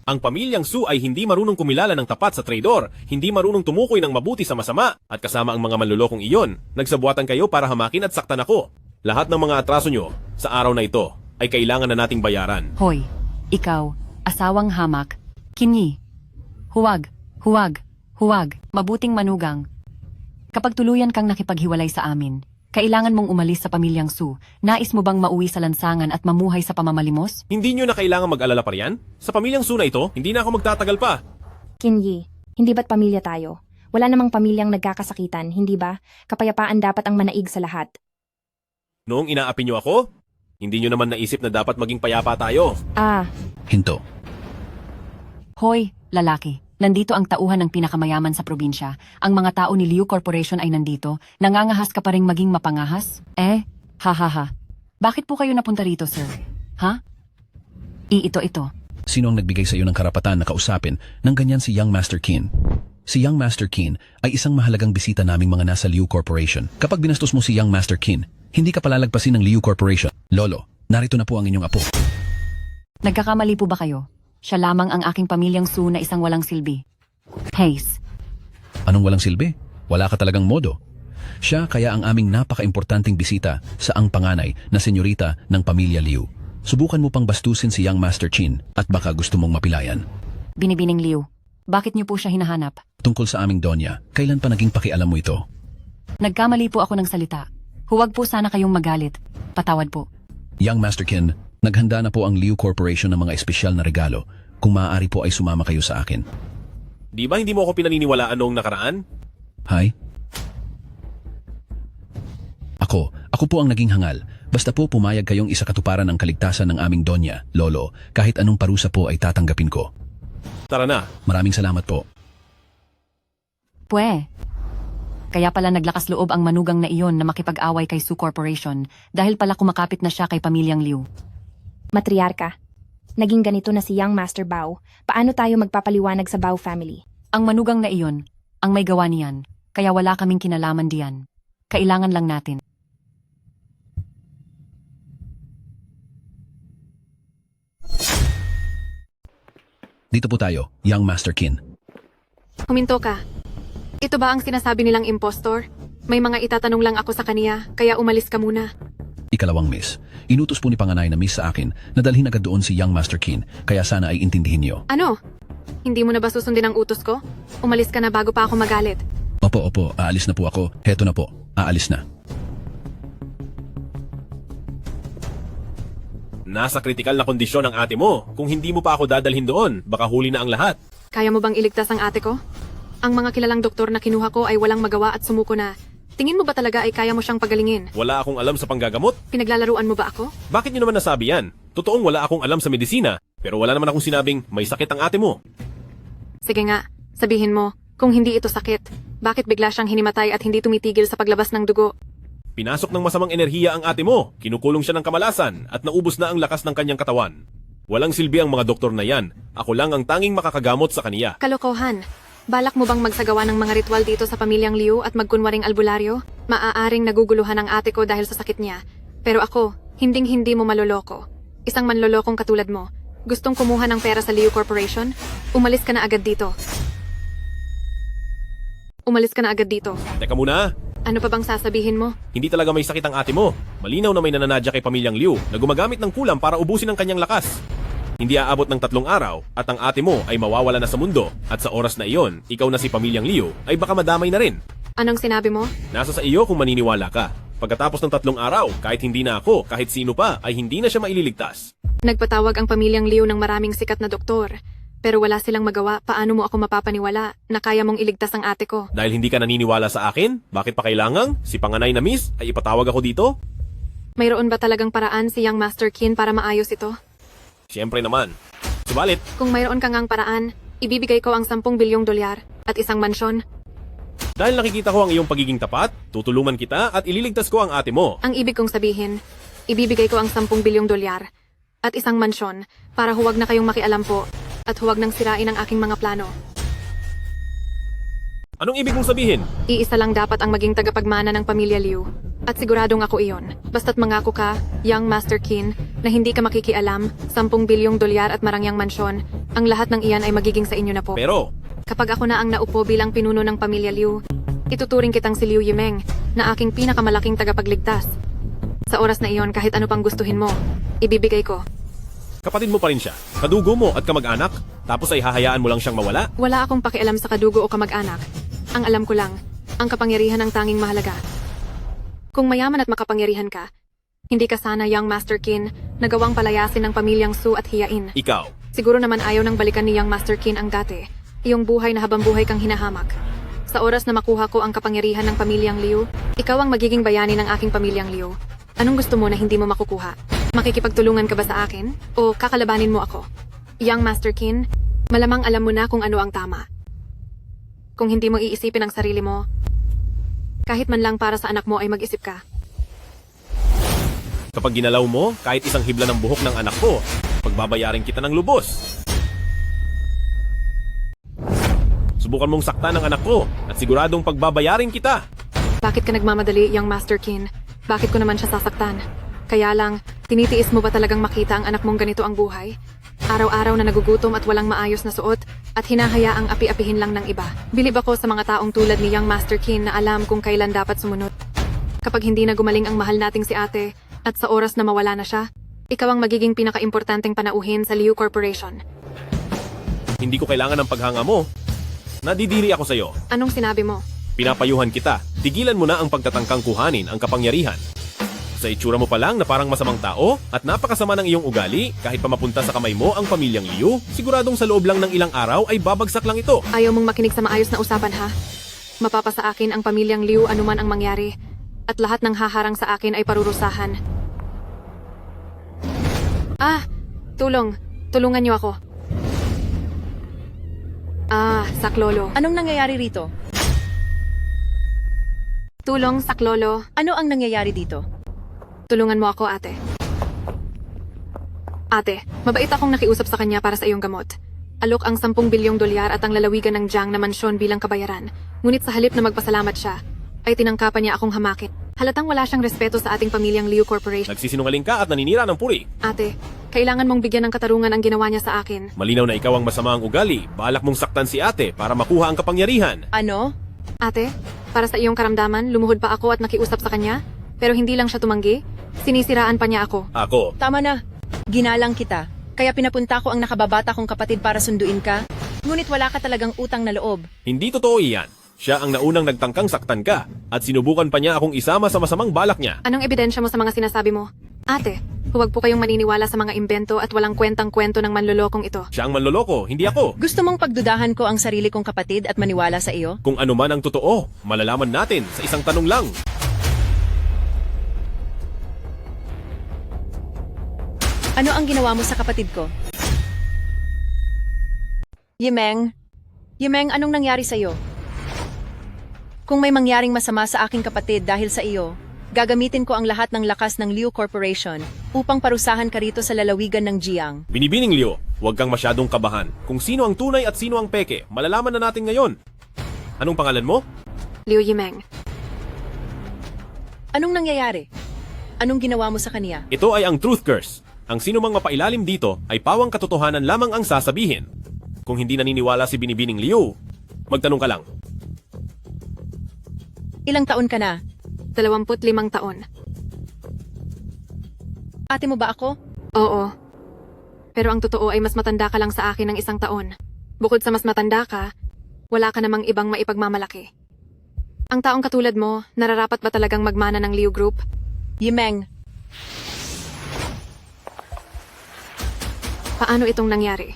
Ang Pamilyang Su ay hindi marunong kumilala ng tapat sa traidor, hindi marunong tumukoy ng mabuti sa masama, at kasama ang mga manlulokong iyon, nagsabuatan kayo para hamakin at saktan ako. Lahat ng mga atraso nyo sa araw na ito ay kailangan na nating bayaran. Hoy, ikaw, asawang hamak, Kinyi. Huwag. Mabuting manugang. Kapag tuluyan kang nakipaghiwalay sa amin, kailangan mong umalis sa Pamilyang Su. Nais mo bang mauwi sa lansangan at mamuhay sa pamamalimos? Hindi nyo na kailangan mag-alala pa riyan? Sa Pamilyang Su na ito, hindi na ako magtatagal pa. Kinyi, hindi ba't pamilya tayo? Wala namang pamilyang nagkakasakitan, hindi ba? Kapayapaan dapat ang manaig sa lahat. Noong inaapi nyo ako, hindi nyo naman naisip na dapat maging payapa tayo. Hinto. Hoy, lalaki. Nandito ang tauhan ng pinakamayaman sa probinsya. Ang mga tao ni Liu Corporation ay nandito. Nangangahas ka pa ring maging mapangahas? Hahaha. Bakit po kayo napunta rito, sir? Ha? Ito. Sino ang nagbigay sa iyo ng karapatan na kausapin ng ganyan si Young Master Qin? Si Young Master Qin ay isang mahalagang bisita naming mga nasa Liu Corporation. Kapag binastos mo si Young Master Qin, hindi ka palalagpasin ng Liu Corporation. Lolo, narito na po ang inyong apo. Nagkakamali po ba kayo? Siya lamang ang aking Pamilyang Su na isang walang silbi. Haze. Anong walang silbi? Wala ka talagang modo. Siya kaya ang aming napaka-importanting bisita sa ang panganay na senyorita ng pamilya Liu. Subukan mo pang bastusin si Young Master Qin at baka gusto mong mapilayan. Binibining Liu, bakit niyo po siya hinahanap? Tungkol sa aming Donya, kailan pa naging pakialam mo ito? Nagkamali po ako ng salita. Huwag po sana kayong magalit. Patawad po. Young Master Qin, naghanda na po ang Liu Corporation ng mga espesyal na regalo. Kung maaari po ay sumama kayo sa akin. Di ba hindi mo ako pinaniniwalaan noong nakaraan? Hi? Ako po ang naging hangal. Basta po pumayag kayong isakatuparan ang kaligtasan ng aming Donya, Lolo, kahit anong parusa po ay tatanggapin ko. Tara na. Maraming salamat po. Kaya pala naglakas loob ang manugang na iyon na makipag-away kay Su Corporation dahil pala kumakapit na siya kay Pamilyang Liu. Matriarka, naging ganito na si Young Master Bao. Paano tayo magpapaliwanag sa Bao family? Ang manugang na iyon, ang may gawa niyan, kaya wala kaming kinalaman diyan. Kailangan lang natin. Dito po tayo, Young Master Qin. Huminto ka. Ito ba ang sinasabi nilang impostor? May mga itatanong lang ako sa kaniya, kaya umalis ka muna. Ikalawang miss, inutos po ni Panganay na miss sa akin na dalhin agad doon si Young Master Kin, kaya sana ay intindihin niyo. Ano? Hindi mo na ba susundin ang utos ko? Umalis ka na bago pa ako magalit. Opo, aalis na po ako. Heto na po, aalis na. Nasa kritikal na kondisyon ang ate mo. Kung hindi mo pa ako dadalhin doon, baka huli na ang lahat. Kaya mo bang iligtas ang ate ko? Ang mga kilalang doktor na kinuha ko ay walang magawa at sumuko na. Tingin mo ba talaga ay kaya mo siyang pagalingin? Wala akong alam sa panggagamot. Pinaglalaruan mo ba ako? Bakit niyo naman nasabi yan? Totoong wala akong alam sa medisina, pero wala naman akong sinabing may sakit ang ate mo. Sige nga, sabihin mo, kung hindi ito sakit, bakit bigla siyang hinimatay at hindi tumitigil sa paglabas ng dugo? Pinasok ng masamang enerhiya ang ate mo, kinukulong siya ng kamalasan, at naubos na ang lakas ng kanyang katawan. Walang silbi ang mga doktor na yan. Ako lang ang tanging makakagamot sa kaniya. Kalokohan. Balak mo bang magsagawa ng mga ritual dito sa pamilyang Liu at magkunwaring albularyo? Maaaring naguguluhan ang ate ko dahil sa sakit niya. Pero ako, hinding-hindi mo maloloko. Isang manlolokong katulad mo. Gustong kumuha ng pera sa Liu Corporation? Umalis ka na agad dito. Umalis ka na agad dito. Teka muna, Ano pa bang sasabihin mo? hindi talaga may sakit ang ate mo. Malinaw na may nananadya kay pamilyang Liu na gumagamit ng kulam para ubusin ang kanyang lakas. Hindi aabot ng 3 araw at ang ate mo ay mawawala na sa mundo at sa oras na iyon, ikaw na si pamilyang Liu ay baka madamay na rin. Anong sinabi mo? Nasa sa iyo kung maniniwala ka. Pagkatapos ng 3 araw, kahit hindi na ako, kahit sino pa, ay hindi na siya maililigtas. Nagpatawag ang pamilyang Liu ng maraming sikat na doktor. Pero wala silang magawa, paano mo ako mapapaniwala na kaya mong iligtas ang ate ko? Dahil hindi ka naniniwala sa akin, bakit pa kailangang si Panganay na Miss ay ipatawag ako dito? Mayroon ba talagang paraan si Young Master Qin para maayos ito? Siyempre naman. Subalit, Kung mayroon kang ngang paraan, ibibigay ko ang 10 bilyong dolyar at isang mansyon. dahil nakikita ko ang iyong pagiging tapat, tutulungan kita at ililigtas ko ang ate mo. Ang ibig kong sabihin, ibibigay ko ang 10 bilyong dolyar at isang mansyon para huwag na kayong makialam po at huwag nang sirain ang aking mga plano. Anong ibig mong sabihin? Iisa lang dapat ang maging tagapagmana ng pamilya Liu. At siguradong ako iyon. Basta't mangako ka, Young Master Qin, na hindi ka makikialam, 10 bilyong dolyar at marangyang mansyon, ang lahat ng iyan ay magiging sa inyo na po. Pero, Kapag ako na ang naupo bilang pinuno ng pamilya Liu, ituturing kitang si Liu Yimeng na aking pinakamalaking tagapagligtas. Sa oras na iyon kahit ano pang gustuhin mo, ibibigay ko. kapatid mo pa rin siya. Kadugo mo at kamag-anak, tapos ay hahayaan mo lang siyang mawala? Wala akong pakialam sa kadugo o kamag-anak. Ang alam ko lang, ang kapangyarihan ang tanging mahalaga. Kung mayaman at makapangyarihan ka, hindi ka sana Young Master Qin na gawang palayasin ng pamilyang Su at hiyain. Ikaw. Siguro naman ayaw nang balikan ni Young Master Qin ang dati, iyong buhay na habang buhay kang hinahamak. Sa oras na makuha ko ang kapangyarihan ng pamilyang Liu, ikaw ang magiging bayani ng aking pamilyang Liu. Anong gusto mo na hindi mo makukuha? Makikipagtulungan ka ba sa akin? O kakalabanin mo ako? Young Master Qin, malamang alam mo na kung ano ang tama. Kung hindi mo iisipin ang sarili mo, kahit man lang para sa anak mo ay mag-isip ka. Kapag ginalaw mo, kahit isang hibla ng buhok ng anak ko, pagbabayarin kita ng lubos. Subukan mong saktan ng anak ko at siguradong pagbabayarin kita. Bakit ka nagmamadali, Young Master Qin? Bakit ko naman siya sasaktan? Kaya lang, tinitiis mo ba talagang makita ang anak mong ganito ang buhay? Araw-araw na nagugutom at walang maayos na suot at hinahayaang api-apihin lang ng iba. Bilib ako sa mga taong tulad ni Young Master Qin na alam kung kailan dapat sumunod. Kapag hindi na gumaling ang mahal nating si ate at sa oras na mawala na siya, ikaw ang magiging pinaka-importanteng panauhin sa Liu Corporation. Hindi ko kailangan ng paghanga mo. Nadidiri ako sa'yo. Anong sinabi mo? Pinapayuhan kita. Tigilan mo na ang pagtatangkang kuhanin ang kapangyarihan. Sa itsura mo pa lang na parang masamang tao at napakasama ng iyong ugali, kahit pa mapunta sa kamay mo ang pamilyang Liu, siguradong sa loob lang ng ilang araw ay babagsak lang ito. Ayaw mong makinig sa maayos na usapan ha? Mapapasa akin ang pamilyang Liu anuman ang mangyari at lahat ng haharang sa akin ay parurusahan. Tulong. Tulungan niyo ako. Saklolo. Anong nangyayari rito? Tulong, Saklolo. Ano ang nangyayari dito? Tulungan mo ako, ate. Ate, mabait akong nakiusap sa kanya para sa iyong gamot. Alok ang 10 bilyong dolyar at ang lalawigan ng Jiang na mansyon bilang kabayaran. Ngunit sa halip na magpasalamat siya, ay tinangkapan niya akong hamakin. Halatang wala siyang respeto sa ating pamilyang Liu Corporation. Nagsisinungaling ka at naninira ng puri. Ate, kailangan mong bigyan ng katarungan ang ginawa niya sa akin. Malinaw na ikaw ang masama ang ugali. Balak mong saktan si ate para makuha ang kapangyarihan. Ano? Ate, Para sa iyong karamdaman, lumuhod pa ako at nakiusap sa kanya, pero hindi lang siya tumanggi. Sinisiraan pa niya ako. Ako. Tama na. Ginalang kita. Kaya pinapunta ko ang nakababata kong kapatid para sunduin ka. Ngunit wala ka talagang utang na loob. Hindi totoo iyan. Siya ang naunang nagtangkang saktan ka at sinubukan pa niya akong isama sa masamang balak niya. Anong ebidensya mo sa mga sinasabi mo? Ate, huwag po kayong maniniwala sa mga imbento at walang kwentang-kwento ng manlolokong ito. Siya ang manloloko, hindi ako. Gusto mong pagdudahan ko ang sarili kong kapatid at maniwala sa iyo? Kung ano man ang totoo, malalaman natin sa isang tanong lang. Ano ang ginawa mo sa kapatid ko? Yimeng, anong nangyari sa iyo? Kung may mangyaring masama sa aking kapatid dahil sa iyo, gagamitin ko ang lahat ng lakas ng Liu Corporation upang parusahan ka rito sa lalawigan ng Jiang. Binibining Leo, huwag kang masyadong kabahan. Kung sino ang tunay at sino ang peke, malalaman na natin ngayon. Anong pangalan mo? Liu Yimeng. Anong nangyayari? Anong ginawa mo sa kaniya? Ito ay ang truth curse. Ang sino mang mapailalim dito ay pawang katotohanan lamang ang sasabihin. Kung hindi naniniwala si Binibining Leo, magtanong ka lang. Ilang taon ka na? 25 taon. Ate mo ba ako? Oo. Pero ang totoo ay mas matanda ka lang sa akin ng 1 taon. Bukod sa mas matanda ka, wala ka namang ibang maipagmamalaki. Ang taong katulad mo, nararapat ba talagang magmana ng Liu Group? Yimeng, Paano itong nangyari?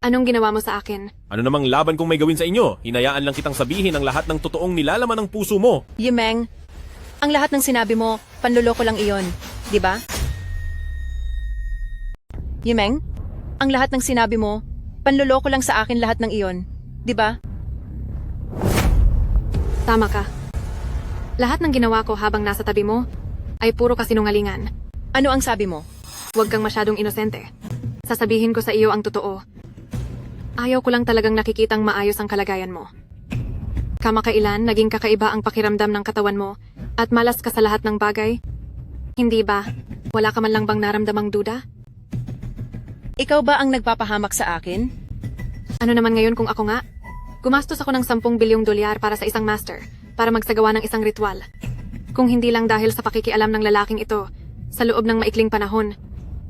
Anong ginawa mo sa akin? Ano namang laban kung may gawin sa inyo? Hinayaan lang kitang sabihin ang lahat ng totoong nilalaman ng puso mo. Yimeng, ang lahat ng sinabi mo, panloloko lang iyon, di ba? Yimeng, ang lahat ng sinabi mo, panloloko lang sa akin lahat ng iyon, di ba? Tama ka. Lahat ng ginawa ko habang nasa tabi mo ay puro kasinungalingan. Ano ang sabi mo? Huwag kang masyadong inosente. Sasabihin ko sa iyo ang totoo. Ayaw ko lang talagang nakikitang maayos ang kalagayan mo. Kamakailan, naging kakaiba ang pakiramdam ng katawan mo at malas ka sa lahat ng bagay. Hindi ba? Wala ka man lang bang naramdamang duda? Ikaw ba ang nagpapahamak sa akin? Ano naman ngayon kung ako nga? Gumastos ako ng 10 bilyong dolyar para sa isang master, para magsagawa ng isang ritual. Kung hindi lang dahil sa pakikialam ng lalaking ito, sa loob ng maikling panahon,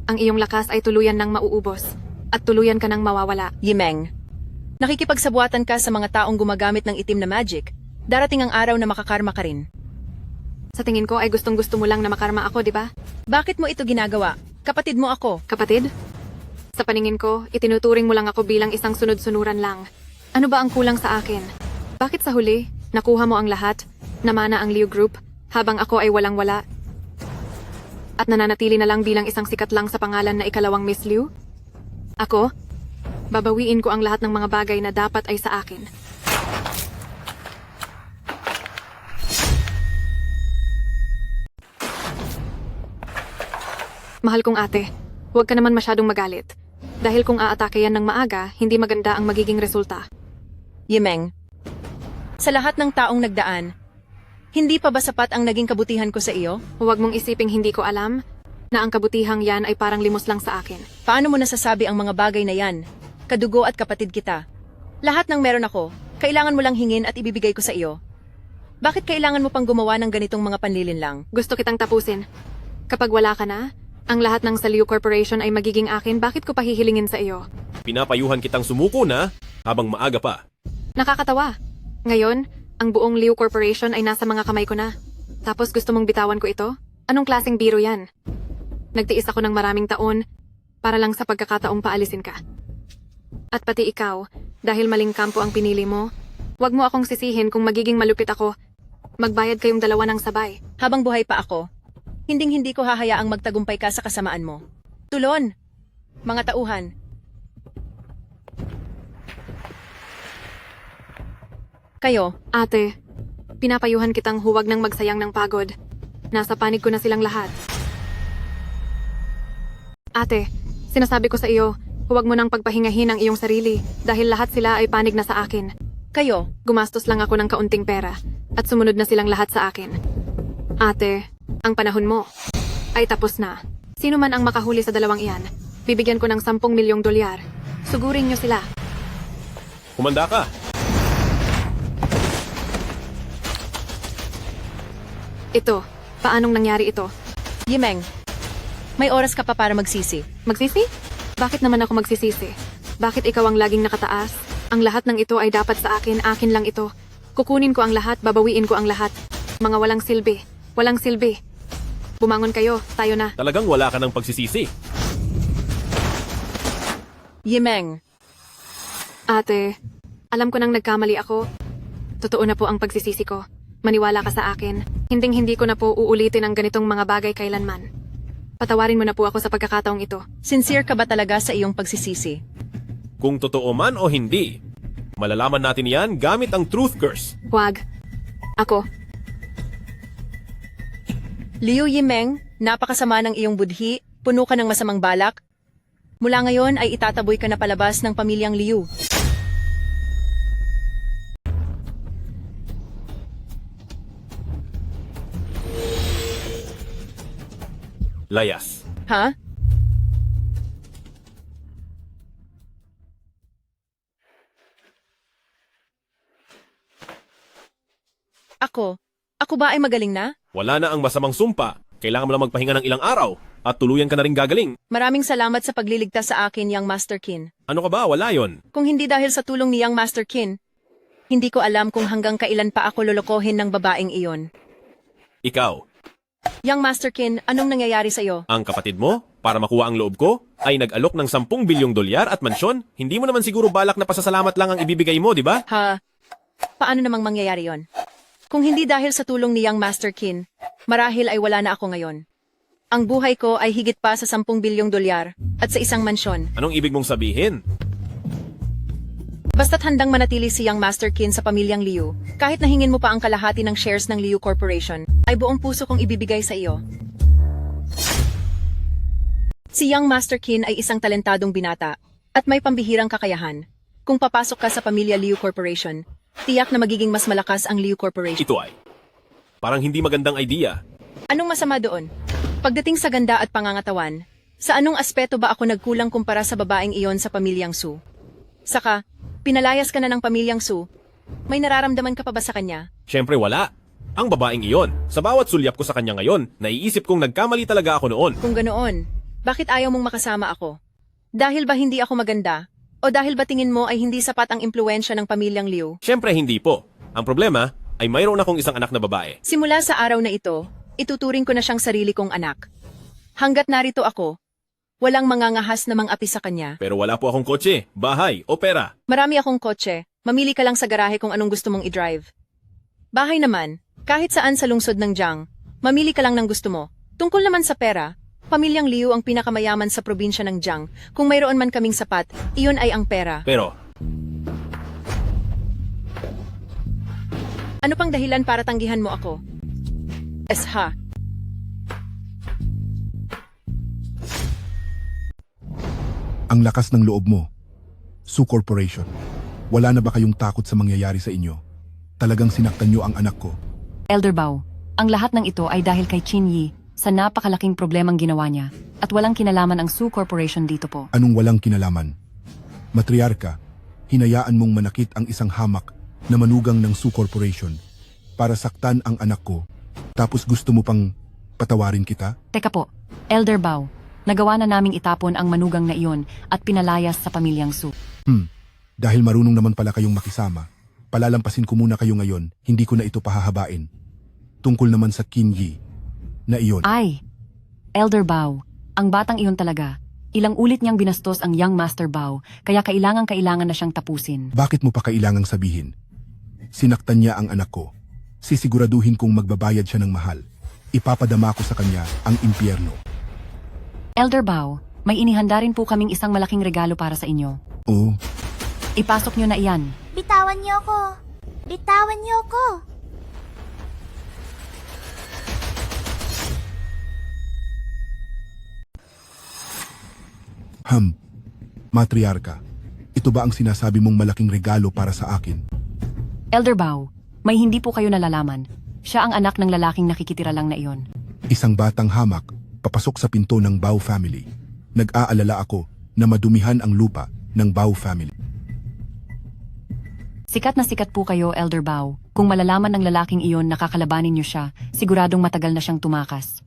ang iyong lakas ay tuluyan ng mauubos at tuluyan ka ng mawawala. Yimeng, nakikipagsabuatan ka sa mga taong gumagamit ng itim na magic. Darating ang araw na makakarma ka rin. Sa tingin ko ay gustong-gusto mo lang na makarma ako, di ba? Bakit mo ito ginagawa? Kapatid mo ako. Kapatid? Sa paningin ko, itinuturing mo lang ako bilang isang sunod-sunuran lang. Ano ba ang kulang sa akin? Bakit sa huli, nakuha mo ang lahat, namana ang Liu Group, habang ako ay walang-wala? At nananatili na lang bilang isang sikat lang sa pangalan na ikalawang Miss Liu? Ako? Babawiin ko ang lahat ng mga bagay na dapat ay sa akin. Mahal kong ate, huwag ka naman masyadong magalit. Dahil kung aatake yan ng maaga, hindi maganda ang magiging resulta. Yimeng, sa lahat ng taong nagdaan, hindi pa ba sapat ang naging kabutihan ko sa iyo? Huwag mong isiping hindi ko alam na ang kabutihang yan ay parang limos lang sa akin. Paano mo nasasabi ang mga bagay na yan? Kadugo at kapatid kita. Lahat ng meron ako, kailangan mo lang hingin at ibibigay ko sa iyo. Bakit kailangan mo pang gumawa ng ganitong mga panlilin lang? Gusto kitang tapusin. Kapag wala ka na, ang lahat ng sa Liu Corporation ay magiging akin, bakit ko pahihilingin sa iyo? Pinapayuhan kitang sumuko na habang maaga pa. Nakakatawa. Ngayon, ang buong Liu Corporation ay nasa mga kamay ko na. Tapos gusto mong bitawan ko ito? Anong klaseng biro yan? Nagtiis ako ng maraming taon para lang sa pagkakataong paalisin ka. At pati ikaw, dahil maling kampo ang pinili mo, wag mo akong sisihin kung magiging malupit ako. Magbayad kayong dalawa ng sabay. Habang buhay pa ako, hinding-hindi ko hahayaang magtagumpay ka sa kasamaan mo. Tulon! Mga tauhan, kayo, ate, pinapayuhan kitang huwag nang magsayang ng pagod. Nasa panig ko na silang lahat. Ate, sinasabi ko sa iyo, huwag mo nang pagpahingahin ang iyong sarili dahil lahat sila ay panig na sa akin. Kayo, gumastos lang ako ng kaunting pera at sumunod na silang lahat sa akin. Ate, ang panahon mo ay tapos na. Sino man ang makahuli sa dalawang iyan, bibigyan ko ng 10 milyong dolyar. Sugurin niyo sila. Humanda ka. Ito, paanong nangyari ito? Yimeng, may oras ka pa para magsisi. Magsisi? Bakit naman ako magsisisi? Bakit ikaw ang laging nakataas? Ang lahat ng ito ay dapat sa akin lang ito. Kukunin ko ang lahat, babawiin ko ang lahat. Mga walang silbi. Walang silbi. Bumangon kayo, tayo na. Talagang wala ka ng pagsisisi. Yimeng, Ate, alam ko nang nagkamali ako. Totoo na po ang pagsisisi ko. Maniwala ka sa akin. Hinding-hindi ko na po uulitin ang ganitong mga bagay kailanman. Patawarin mo na po ako sa pagkakataong ito. sincere ka ba talaga sa iyong pagsisisi? Kung totoo man o hindi, malalaman natin yan gamit ang truth curse. Huwag. Ako. Liu Yimeng, napakasama ng iyong budhi, puno ka ng masamang balak. Mula ngayon ay itataboy ka na palabas ng pamilyang Liu. Layas. Ha? Ako ba ay magaling na? Wala na ang masamang sumpa. Kailangan mo lang magpahinga ng ilang araw at tuluyan ka na rin gagaling. Maraming salamat sa pagliligtas sa akin, Young Master Qin. Ano ka ba? Wala yon. Kung hindi dahil sa tulong ni Young Master Qin, hindi ko alam kung hanggang kailan pa ako lolokohin ng babaeng iyon. Ikaw, Young Master Qin, anong nangyayari sa iyo? ang kapatid mo, para makuha ang loob ko, ay nag-alok ng 10 bilyong dolyar at mansyon. Hindi mo naman siguro balak na pasasalamat lang ang ibibigay mo, di ba? Ha? Paano namang mangyayari yon? Kung hindi dahil sa tulong ni Young Master Qin, marahil ay wala na ako ngayon. Ang buhay ko ay higit pa sa 10 bilyong dolyar at sa isang mansyon. Anong ibig mong sabihin? Basta't handang manatili si Young Master Qin sa pamilyang Liu, kahit nahingin mo pa ang kalahati ng shares ng Liu Corporation, ay buong puso kong ibibigay sa iyo. Si Young Master Qin ay isang talentadong binata at may pambihirang kakayahan. Kung papasok ka sa pamilya Liu Corporation, tiyak na magiging mas malakas ang Liu Corporation. Ito ay parang hindi magandang idea. Anong masama doon? Pagdating sa ganda at pangangatawan, sa anong aspeto ba ako nagkulang kumpara sa babaeng iyon sa pamilyang Su? Saka, pinalayas ka na ng pamilyang Su, may nararamdaman ka pa ba sa kanya? Siyempre wala. Ang babaeng iyon, sa bawat sulyap ko sa kanya ngayon, naiisip kong nagkamali talaga ako noon. Kung ganoon, bakit ayaw mong makasama ako? Dahil ba hindi ako maganda? O dahil ba tingin mo ay hindi sapat ang impluensya ng pamilyang Liu? Siyempre hindi po. Ang problema ay mayroon akong isang anak na babae. Simula sa araw na ito, ituturing ko na siyang sarili kong anak. Hanggat narito ako, walang mangangahas na mang-api sa kanya. Pero wala po akong kotse, bahay o pera. Marami akong kotse, mamili ka lang sa garahe kung anong gusto mong i-drive. Bahay naman, kahit saan sa lungsod ng Jiang, mamili ka lang ng gusto mo. Tungkol naman sa pera, pamilyang Liu ang pinakamayaman sa probinsya ng Jiang. Kung mayroon man kaming sapat, iyon ay ang pera. Pero, ano pang dahilan para tanggihan mo ako? Ha? Ang lakas ng loob mo. Su Corporation. Wala na ba kayong takot sa mangyayari sa inyo? Talagang sinaktan nyo ang anak ko. Elder Bao, ang lahat ng ito ay dahil kay Qin Yi sa napakalaking problemang ginawa niya at walang kinalaman ang Su Corporation dito po. Anong walang kinalaman? Matriarka, hinayaan mong manakit ang isang hamak na manugang ng Su Corporation para saktan ang anak ko. Tapos gusto mo pang patawarin kita? Teka po, Elder Bao, nagawa na naming itapon ang manugang na iyon at pinalayas sa pamilyang Su. Dahil marunong naman pala kayong makisama, palalampasin ko muna kayo ngayon, hindi ko na ito pahahabain. Tungkol naman sa Qin Yi, na iyon. Ay, Elder Bao, ang batang iyon talaga. Ilang ulit niyang binastos ang Young Master Bao, kaya kailangan na siyang tapusin. Bakit mo pa kailangang sabihin? Sinaktan niya ang anak ko. Sisiguraduhin kong magbabayad siya ng mahal. Ipapadama ko sa kanya ang impyerno. Elder Bao, may inihanda rin po kaming isang malaking regalo para sa inyo. Oo, Ipasok niyo na iyan. Bitawan niyo ako. Bitawan niyo ako. Matriarka, ito ba ang sinasabi mong malaking regalo para sa akin? Elder Bao, may hindi po kayo nalalaman. Siya ang anak ng lalaking nakikitira lang na iyon. Isang batang hamak, papasok sa pinto ng Bao family. Nag-aalala ako na madumihan ang lupa ng Bao family. Sikat na sikat po kayo, Elder Bao. Kung malalaman ng lalaking iyon na kakalabanin niyo siya, siguradong matagal na siyang tumakas.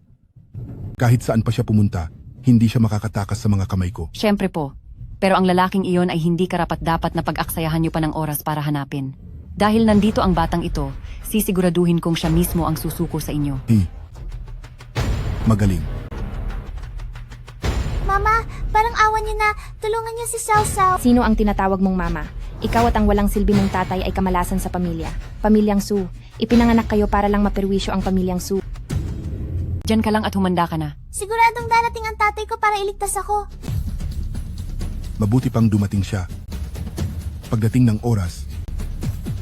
Kahit saan pa siya pumunta, hindi siya makakatakas sa mga kamay ko. Siyempre po. Pero ang lalaking iyon ay hindi karapat-dapat na pag-aksayahan niyo pa ng oras para hanapin. Dahil nandito ang batang ito, sisiguraduhin kong siya mismo ang susuko sa inyo. Magaling. Mama, parang awan niyo na. Tulungan niyo si Xiao Xiao. Sino ang tinatawag mong mama? Ikaw at ang walang silbi mong tatay ay kamalasan sa pamilya. Pamilyang Su, ipinanganak kayo para lang maperwisyo ang pamilyang Su. Diyan ka lang at humanda ka na. Siguradong darating ang tatay ko para iligtas ako. Mabuti pang dumating siya. Pagdating ng oras,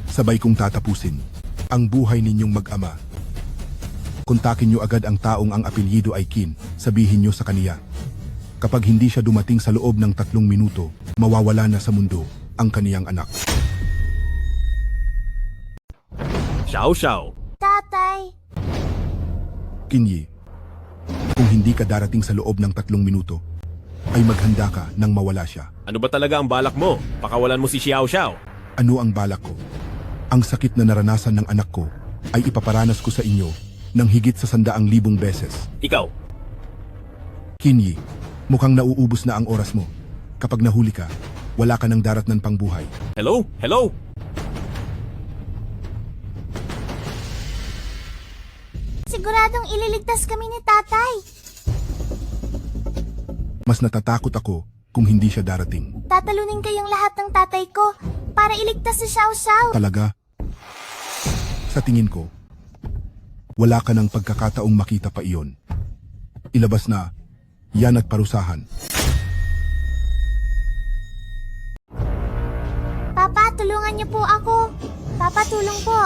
sabay kong tatapusin ang buhay ninyong mag-ama. Kontakin niyo agad ang taong ang apelyido ay Qin. Sabihin niyo sa kaniya. Kapag hindi siya dumating sa loob ng 3 minuto, mawawala na sa mundo ang kaniyang anak. Xiao Xiao. Tatay. Qinyi, kung hindi ka darating sa loob ng 3 minuto, ay maghanda ka nang mawala siya. Ano ba talaga ang balak mo? Pakawalan mo si Xiao Xiao. Ano ang balak ko? Ang sakit na naranasan ng anak ko ay ipaparanas ko sa inyo ng higit sa 100,000 beses. Ikaw. Qinyi, mukhang nauubos na ang oras mo. Kapag nahuli ka, wala ka ng daratnan pang buhay. Hello? Hello? Siguradong ililigtas kami ni tatay. Mas natatakot ako kung hindi siya darating. Tatalunin kayong lahat ng tatay ko para iligtas si Xiao Xiao. Talaga? Sa tingin ko, wala ka ng pagkakataong makita pa iyon. Ilabas na, yan at parusahan. Papa, tulungan niyo po ako. Papa, tulong po.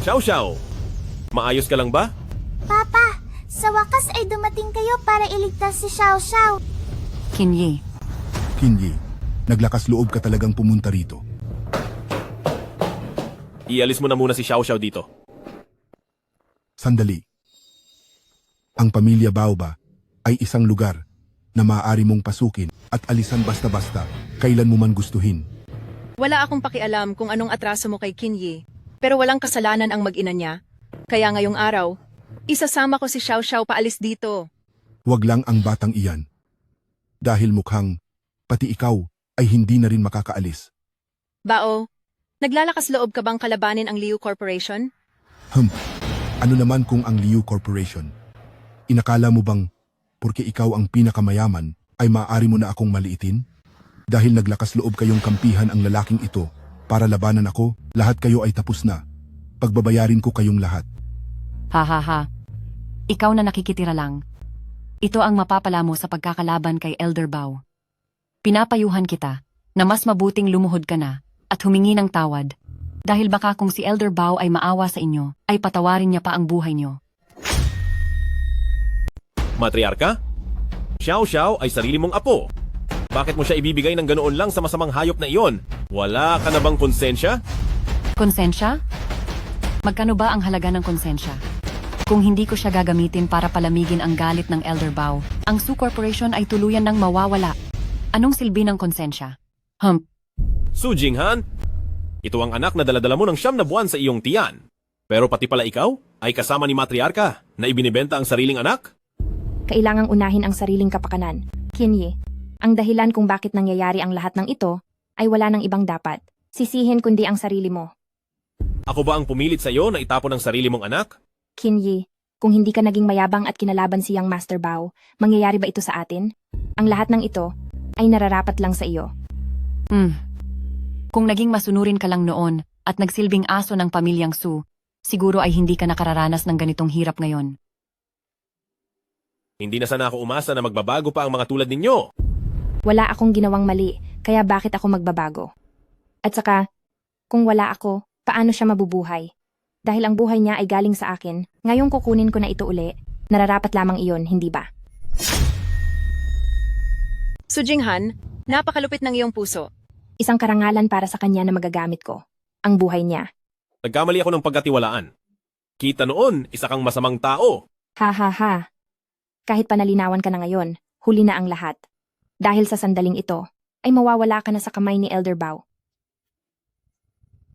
Xiao Xiao. Maayos ka lang ba? Papa, sa wakas ay dumating kayo para iligtas si Xiao Xiao. Qinyi, Qinyi, naglakas loob ka talagang pumunta rito. Ialis mo na muna si Xiao Xiao dito. Sandali. Ang pamilya Baoba ay isang lugar na maaari mong pasukin at alisan basta-basta kailan mo man gustuhin. Wala akong pakialam kung anong atraso mo kay Qinyi, pero walang kasalanan ang mag-ina niya. Kaya ngayong araw, isasama ko si Xiao Xiao paalis dito. Huwag lang ang batang iyan. Dahil mukhang, pati ikaw ay hindi na rin makakaalis. Bao, naglalakas loob ka bang kalabanin ang Liu Corporation? Ano naman kung ang Liu Corporation? Inakala mo bang, porque ikaw ang pinakamayaman, ay maaari mo na akong maliitin? Dahil naglakas loob kayong kampihan ang lalaking ito, para labanan ako, lahat kayo ay tapos na. Pagbabayarin ko kayong lahat. ha ha ha. Ikaw na nakikitira lang. Ito ang mapapala mo sa pagkakalaban kay Elder Bao. Pinapayuhan kita na mas mabuting lumuhod ka na at humingi ng tawad. Dahil baka kung si Elder Bao ay maawa sa inyo, ay patawarin niya pa ang buhay niyo. Matriarka? Xiao Xiao ay sarili mong apo. Bakit mo siya ibibigay ng ganoon lang sa masamang hayop na iyon? Wala ka na bang konsensya? Konsensya? Magkano ba ang halaga ng konsensya? Kung hindi ko siya gagamitin para palamigin ang galit ng Elder Bao, ang Su Corporation ay tuluyan ng mawawala. Anong silbi ng konsensya? Su Jinghan, ito ang anak na daladala mo ng 9 na buwan sa iyong tiyan. Pero pati pala ikaw ay kasama ni Matriarka na ibinibenta ang sariling anak? Kailangang unahin ang sariling kapakanan. Qinyi, ang dahilan kung bakit nangyayari ang lahat ng ito ay wala ng ibang dapat. Sisihin kundi ang sarili mo. Ako ba ang pumilit sa iyo na itapon ang sarili mong anak? Qinyi, kung hindi ka naging mayabang at kinalaban siyang Master Bao, mangyayari ba ito sa atin? Ang lahat ng ito ay nararapat lang sa iyo. Kung naging masunurin ka lang noon at nagsilbing aso ng pamilyang Su, siguro ay hindi ka nakararanas ng ganitong hirap ngayon. Hindi na sana ako umasa na magbabago pa ang mga tulad ninyo. Wala akong ginawang mali, kaya bakit ako magbabago? At saka, kung wala ako, paano siya mabubuhay? Dahil ang buhay niya ay galing sa akin, ngayong kukunin ko na ito uli, nararapat lamang iyon, hindi ba? Su Jinghan, napakalupit ng iyong puso. Isang karangalan para sa kanya na magagamit ko. Ang buhay niya. Nagkamali ako ng pagkatiwalaan. Kita noon, isa kang masamang tao. Ha ha ha. Kahit panalinawan ka na ngayon, huli na ang lahat. Dahil sa sandaling ito, ay mawawala ka na sa kamay ni Elder Bao.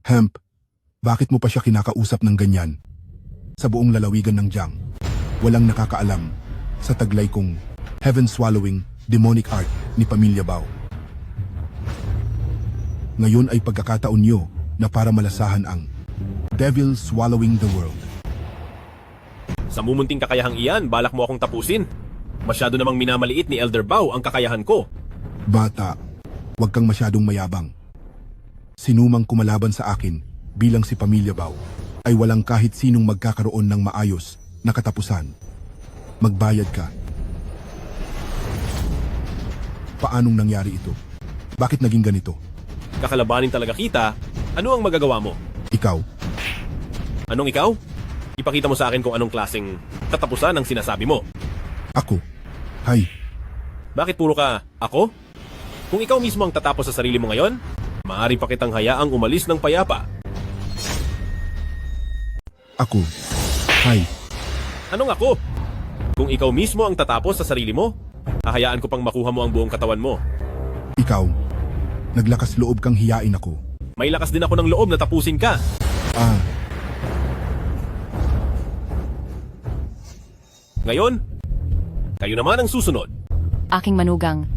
Hemp, bakit mo pa siya kinakausap ng ganyan? Sa buong lalawigan ng Jiang, walang nakakaalam sa taglay kong heaven-swallowing demonic art ni Pamilya Bao. Ngayon ay pagkakataon niyo na para malasahan ang devil swallowing the world. Sa mumunting kakayahang iyan, balak mo akong tapusin. Masyado namang minamaliit ni Elder Bao ang kakayahan ko. Bata, huwag kang masyadong mayabang. Sinumang kumalaban sa akin bilang si Pamilya Bao ay walang kahit sinong magkakaroon ng maayos na katapusan. Magbayad ka. Paanong nangyari ito? Bakit naging ganito? Kakalabanin talaga kita, ano ang magagawa mo? Ikaw, Anong ikaw? Ipakita mo sa akin kung anong klaseng katapusan ang sinasabi mo. ako, hay, Bakit puro ka, ako? Kung ikaw mismo ang tatapos sa sarili mo ngayon, maaari pa kitang hayaang umalis ng payapa. ako, hay, Anong ako? Kung ikaw mismo ang tatapos sa sarili mo, hahayaan ko pang makuha mo ang buong katawan mo. ikaw, naglakas loob kang hiyain ako. May lakas din ako ng loob na tapusin ka. Ngayon, kayo naman ang susunod. Aking manugang,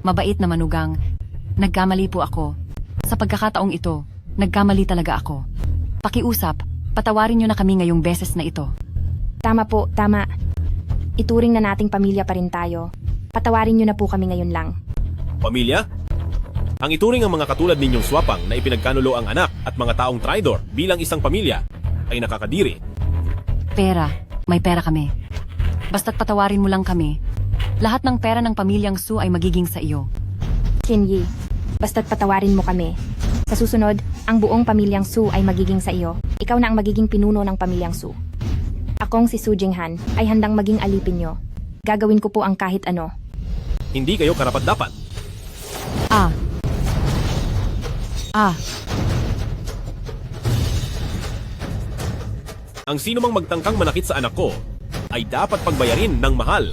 mabait na manugang, nagkamali po ako. Sa pagkakataong ito, nagkamali talaga ako. Pakiusap, patawarin niyo na kami ngayong beses na ito. Tama po, tama. Ituring na nating pamilya pa rin tayo. Patawarin niyo na po kami ngayon lang. Pamilya? Ang ituring ang mga katulad ninyong swapang na ipinagkanulo ang anak at mga taong traidor bilang isang pamilya ay nakakadiri. Pera, may pera kami. Basta't patawarin mo lang kami. Lahat ng pera ng pamilyang Su ay magiging sa iyo. Qin Yi, basta't patawarin mo kami. Sa susunod, ang buong pamilyang Su ay magiging sa iyo. Ikaw na ang magiging pinuno ng pamilyang Su. Akong si Su Jinghan ay handang maging alipin niyo. Gagawin ko po ang kahit ano. Hindi kayo karapat-dapat. Ang sino mang magtangkang manakit sa anak ko ay dapat pagbayarin ng mahal.